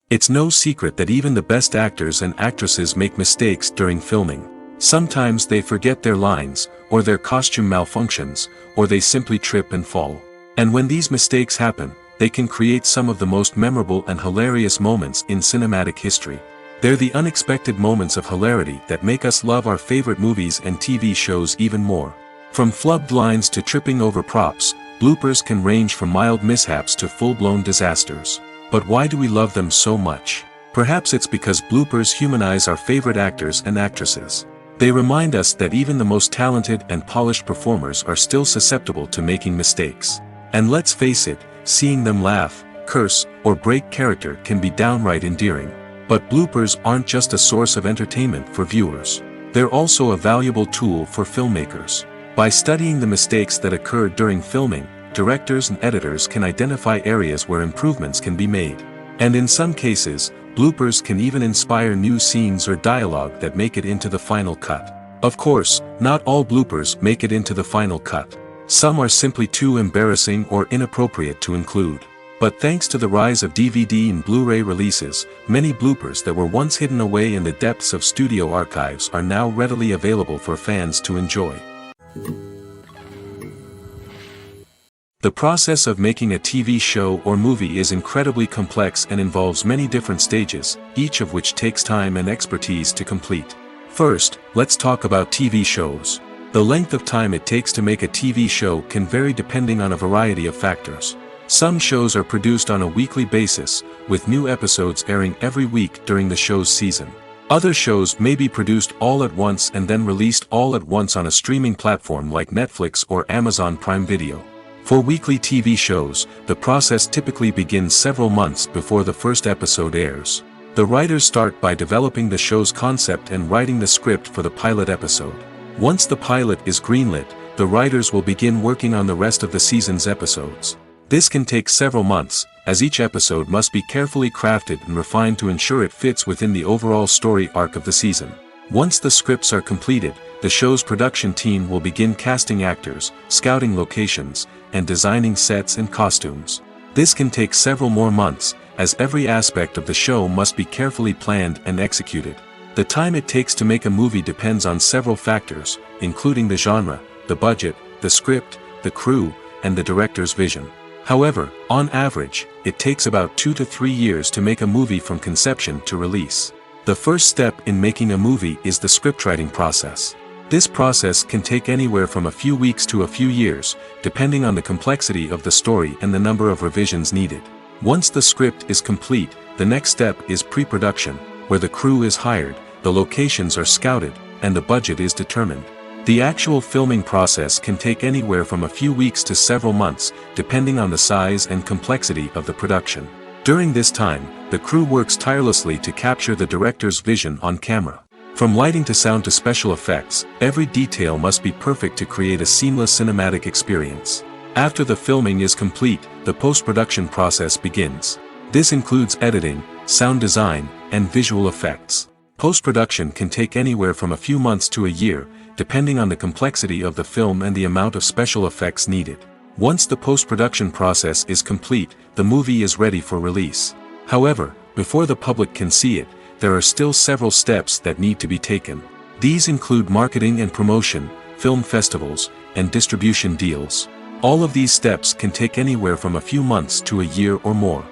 It's no secret that even the best actors and actresses make mistakes during filming. Sometimes they forget their lines, or their costume malfunctions, or they simply trip and fall. And when these mistakes happen, they can create some of the most memorable and hilarious moments in cinematic history. They're the unexpected moments of hilarity that make us love our favorite movies and TV shows even more. From flubbed lines to tripping over props, bloopers can range from mild mishaps to full-blown disasters. But why do we love them so much? Perhaps it's because bloopers humanize our favorite actors and actresses. They remind us that even the most talented and polished performers are still susceptible to making mistakes. And let's face it, seeing them laugh, curse, or break character can be downright endearing. But bloopers aren't just a source of entertainment for viewers. They're also a valuable tool for filmmakers. By studying the mistakes that occurred during filming, directors and editors can identify areas where improvements can be made. And in some cases, bloopers can even inspire new scenes or dialogue that make it into the final cut. Of course, not all bloopers make it into the final cut. Some are simply too embarrassing or inappropriate to include. But thanks to the rise of DVD and Blu-ray releases, many bloopers that were once hidden away in the depths of studio archives are now readily available for fans to enjoy. The process of making a TV show or movie is incredibly complex and involves many different stages, each of which takes time and expertise to complete. First, let's talk about TV shows. The length of time it takes to make a TV show can vary depending on a variety of factors. Some shows are produced on a weekly basis, with new episodes airing every week during the show's season. Other shows may be produced all at once and then released all at once on a streaming platform like Netflix or Amazon Prime Video. For weekly TV shows, the process typically begins several months before the first episode airs. The writers start by developing the show's concept and writing the script for the pilot episode. Once the pilot is greenlit, the writers will begin working on the rest of the season's episodes. This can take several months, as each episode must be carefully crafted and refined to ensure it fits within the overall story arc of the season. Once the scripts are completed, the show's production team will begin casting actors, scouting locations, and designing sets and costumes. This can take several more months, as every aspect of the show must be carefully planned and executed. The time it takes to make a movie depends on several factors, including the genre, the budget, the script, the crew, and the director's vision. However, on average, it takes about 2 to 3 years to make a movie from conception to release. The first step in making a movie is the scriptwriting process. This process can take anywhere from a few weeks to a few years, depending on the complexity of the story and the number of revisions needed. Once the script is complete, the next step is pre-production, where the crew is hired, the locations are scouted, and the budget is determined. The actual filming process can take anywhere from a few weeks to several months, depending on the size and complexity of the production. During this time, the crew works tirelessly to capture the director's vision on camera. From lighting to sound to special effects, every detail must be perfect to create a seamless cinematic experience. After the filming is complete, the post-production process begins. This includes editing, sound design, and visual effects. Post-production can take anywhere from a few months to a year, depending on the complexity of the film and the amount of special effects needed. Once the post-production process is complete, the movie is ready for release. However, before the public can see it, there are still several steps that need to be taken. These include marketing and promotion, film festivals, and distribution deals. All of these steps can take anywhere from a few months to a year or more.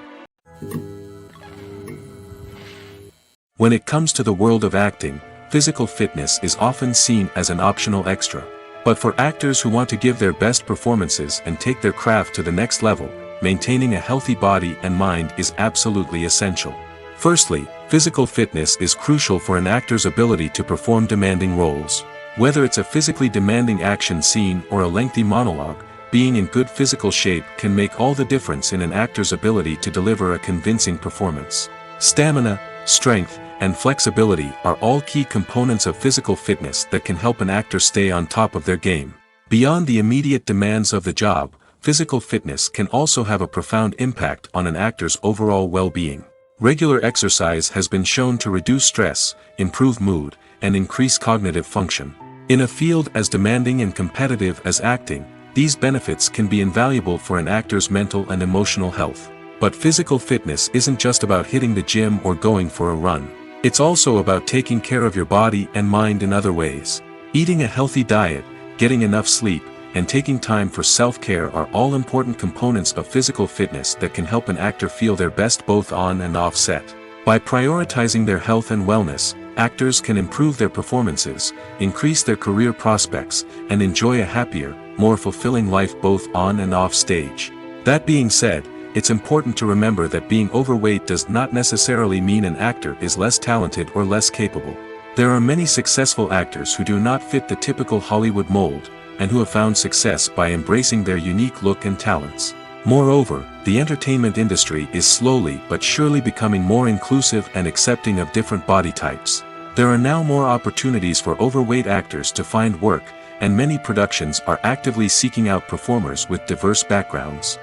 When it comes to the world of acting, physical fitness is often seen as an optional extra. But for actors who want to give their best performances and take their craft to the next level, maintaining a healthy body and mind is absolutely essential. Firstly, physical fitness is crucial for an actor's ability to perform demanding roles. Whether it's a physically demanding action scene or a lengthy monologue, being in good physical shape can make all the difference in an actor's ability to deliver a convincing performance. Stamina, strength, and flexibility are all key components of physical fitness that can help an actor stay on top of their game. Beyond the immediate demands of the job, physical fitness can also have a profound impact on an actor's overall well-being. Regular exercise has been shown to reduce stress, improve mood, and increase cognitive function. In a field as demanding and competitive as acting, these benefits can be invaluable for an actor's mental and emotional health. But physical fitness isn't just about hitting the gym or going for a run. It's also about taking care of your body and mind in other ways. Eating a healthy diet, getting enough sleep, and taking time for self-care are all important components of physical fitness that can help an actor feel their best both on and off set. By prioritizing their health and wellness, actors can improve their performances, increase their career prospects, and enjoy a happier, more fulfilling life both on and off stage. That being said, it's important to remember that being overweight does not necessarily mean an actor is less talented or less capable. There are many successful actors who do not fit the typical Hollywood mold, and who have found success by embracing their unique look and talents. Moreover, the entertainment industry is slowly but surely becoming more inclusive and accepting of different body types. There are now more opportunities for overweight actors to find work, and many productions are actively seeking out performers with diverse backgrounds.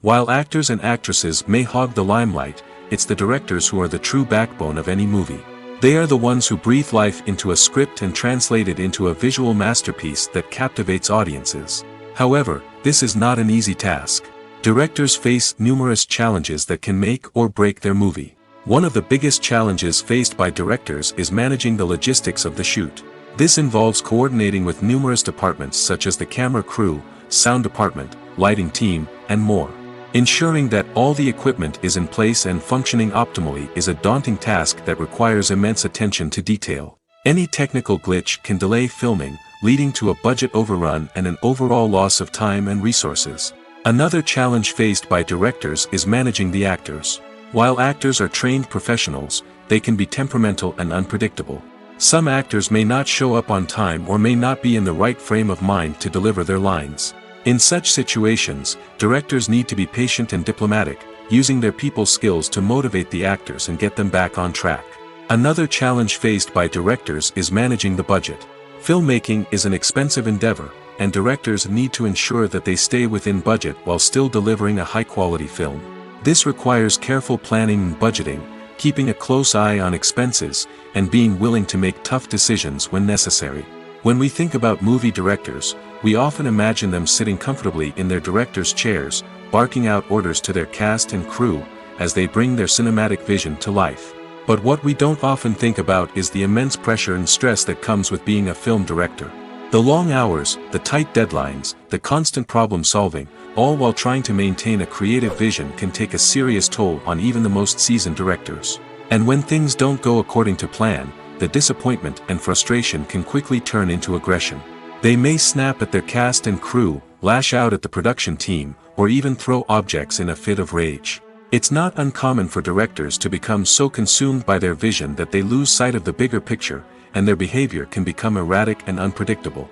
While actors and actresses may hog the limelight, it's the directors who are the true backbone of any movie. They are the ones who breathe life into a script and translate it into a visual masterpiece that captivates audiences. However, this is not an easy task. Directors face numerous challenges that can make or break their movie. One of the biggest challenges faced by directors is managing the logistics of the shoot. This involves coordinating with numerous departments such as the camera crew, sound department, lighting team, and more. Ensuring that all the equipment is in place and functioning optimally is a daunting task that requires immense attention to detail. Any technical glitch can delay filming, leading to a budget overrun and an overall loss of time and resources. Another challenge faced by directors is managing the actors. While actors are trained professionals, they can be temperamental and unpredictable. Some actors may not show up on time or may not be in the right frame of mind to deliver their lines. In such situations, directors need to be patient and diplomatic, using their people skills to motivate the actors and get them back on track. Another challenge faced by directors is managing the budget. Filmmaking is an expensive endeavor, and directors need to ensure that they stay within budget while still delivering a high-quality film. This requires careful planning and budgeting, keeping a close eye on expenses, and being willing to make tough decisions when necessary. When we think about movie directors, we often imagine them sitting comfortably in their director's chairs, barking out orders to their cast and crew, as they bring their cinematic vision to life. But what we don't often think about is the immense pressure and stress that comes with being a film director. The long hours, the tight deadlines, the constant problem solving, all while trying to maintain a creative vision can take a serious toll on even the most seasoned directors. And when things don't go according to plan, the disappointment and frustration can quickly turn into aggression. They may snap at their cast and crew, lash out at the production team, or even throw objects in a fit of rage. It's not uncommon for directors to become so consumed by their vision that they lose sight of the bigger picture, and their behavior can become erratic and unpredictable.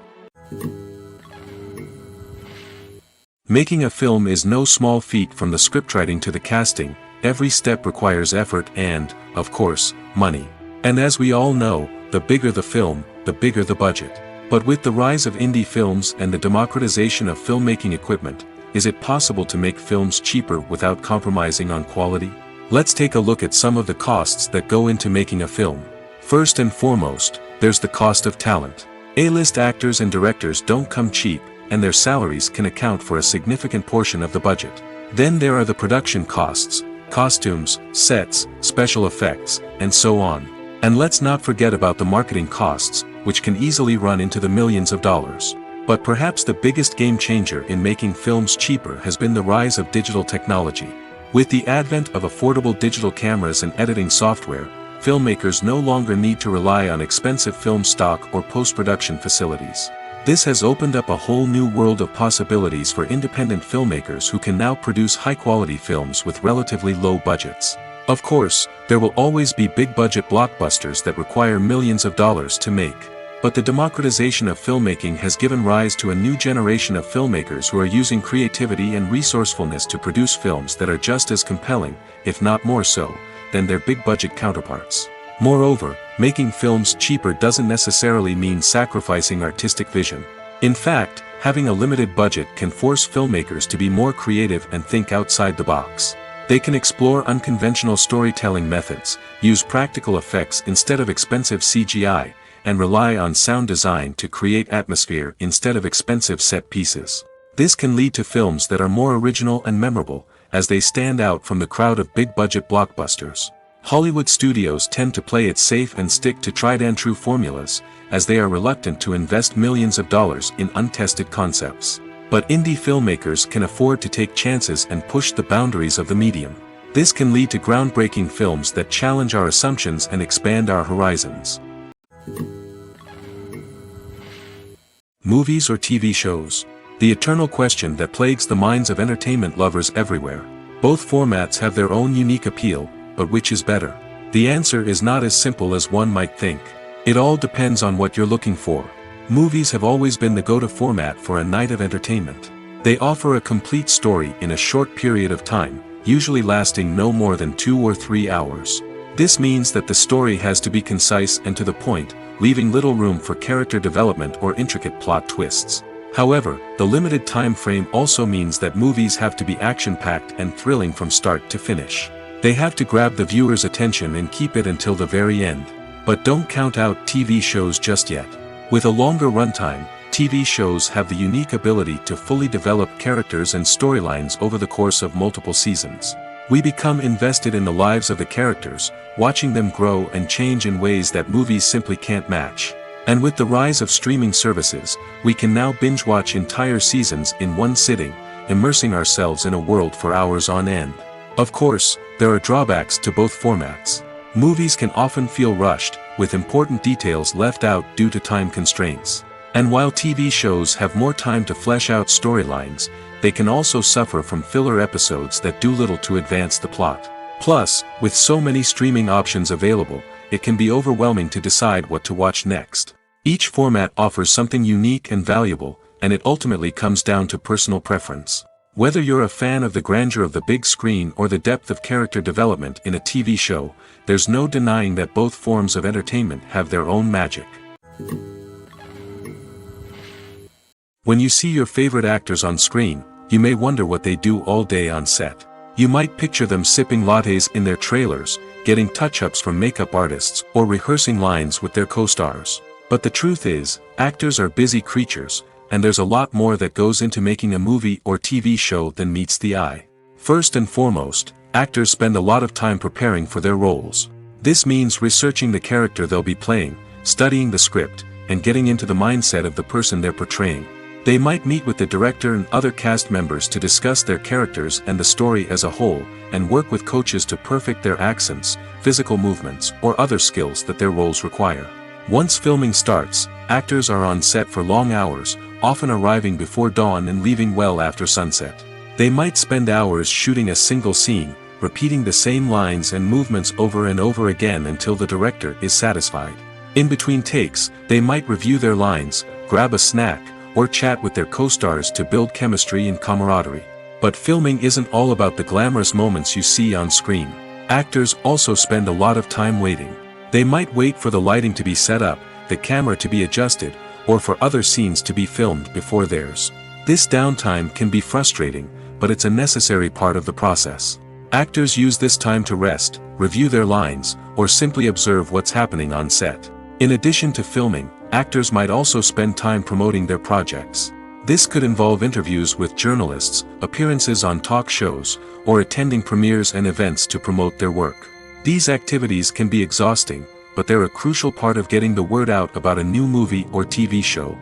Making a film is no small feat. From the scriptwriting to the casting, every step requires effort and, of course, money. And as we all know, the bigger the film, the bigger the budget. But with the rise of indie films and the democratization of filmmaking equipment, is it possible to make films cheaper without compromising on quality? Let's take a look at some of the costs that go into making a film. First and foremost, there's the cost of talent. A-list actors and directors don't come cheap, and their salaries can account for a significant portion of the budget. Then there are the production costs, costumes, sets, special effects, and so on. And let's not forget about the marketing costs, which can easily run into the millions of dollars. But perhaps the biggest game changer in making films cheaper has been the rise of digital technology. With the advent of affordable digital cameras and editing software, filmmakers no longer need to rely on expensive film stock or post-production facilities. This has opened up a whole new world of possibilities for independent filmmakers who can now produce high-quality films with relatively low budgets. Of course, there will always be big-budget blockbusters that require millions of dollars to make. But the democratization of filmmaking has given rise to a new generation of filmmakers who are using creativity and resourcefulness to produce films that are just as compelling, if not more so, than their big-budget counterparts. Moreover, making films cheaper doesn't necessarily mean sacrificing artistic vision. In fact, having a limited budget can force filmmakers to be more creative and think outside the box. They can explore unconventional storytelling methods, use practical effects instead of expensive CGI, and rely on sound design to create atmosphere instead of expensive set pieces. This can lead to films that are more original and memorable, as they stand out from the crowd of big-budget blockbusters. Hollywood studios tend to play it safe and stick to tried-and-true formulas, as they are reluctant to invest millions of dollars in untested concepts. But indie filmmakers can afford to take chances and push the boundaries of the medium. This can lead to groundbreaking films that challenge our assumptions and expand our horizons. Movies or TV shows? The eternal question that plagues the minds of entertainment lovers everywhere. Both formats have their own unique appeal, but which is better? The answer is not as simple as one might think. It all depends on what you're looking for. Movies have always been the go-to format for a night of entertainment. They offer a complete story in a short period of time, usually lasting no more than 2 or 3 hours. This means that the story has to be concise and to the point, leaving little room for character development or intricate plot twists. However, the limited time frame also means that movies have to be action-packed and thrilling from start to finish. They have to grab the viewer's attention and keep it until the very end. But don't count out TV shows just yet. With a longer runtime, TV shows have the unique ability to fully develop characters and storylines over the course of multiple seasons. We become invested in the lives of the characters, watching them grow and change in ways that movies simply can't match. And with the rise of streaming services, we can now binge-watch entire seasons in one sitting, immersing ourselves in a world for hours on end. Of course, there are drawbacks to both formats. Movies can often feel rushed, with important details left out due to time constraints. And while TV shows have more time to flesh out storylines, they can also suffer from filler episodes that do little to advance the plot. Plus, with so many streaming options available, it can be overwhelming to decide what to watch next. Each format offers something unique and valuable, and it ultimately comes down to personal preference. Whether you're a fan of the grandeur of the big screen or the depth of character development in a TV show, there's no denying that both forms of entertainment have their own magic. When you see your favorite actors on screen, you may wonder what they do all day on set. You might picture them sipping lattes in their trailers, getting touch-ups from makeup artists, or rehearsing lines with their co-stars. But the truth is, actors are busy creatures, and there's a lot more that goes into making a movie or TV show than meets the eye. First and foremost, actors spend a lot of time preparing for their roles. This means researching the character they'll be playing, studying the script, and getting into the mindset of the person they're portraying. They might meet with the director and other cast members to discuss their characters and the story as a whole, and work with coaches to perfect their accents, physical movements, or other skills that their roles require. Once filming starts, actors are on set for long hours, often arriving before dawn and leaving well after sunset. They might spend hours shooting a single scene, repeating the same lines and movements over and over again until the director is satisfied. In between takes, they might review their lines, grab a snack, or chat with their co-stars to build chemistry and camaraderie. But filming isn't all about the glamorous moments you see on screen. Actors also spend a lot of time waiting. They might wait for the lighting to be set up, the camera to be adjusted, or for other scenes to be filmed before theirs. This downtime can be frustrating, but it's a necessary part of the process. Actors use this time to rest, review their lines, or simply observe what's happening on set. In addition to filming, actors might also spend time promoting their projects. This could involve interviews with journalists, appearances on talk shows, or attending premieres and events to promote their work. These activities can be exhausting, but they're a crucial part of getting the word out about a new movie or TV show.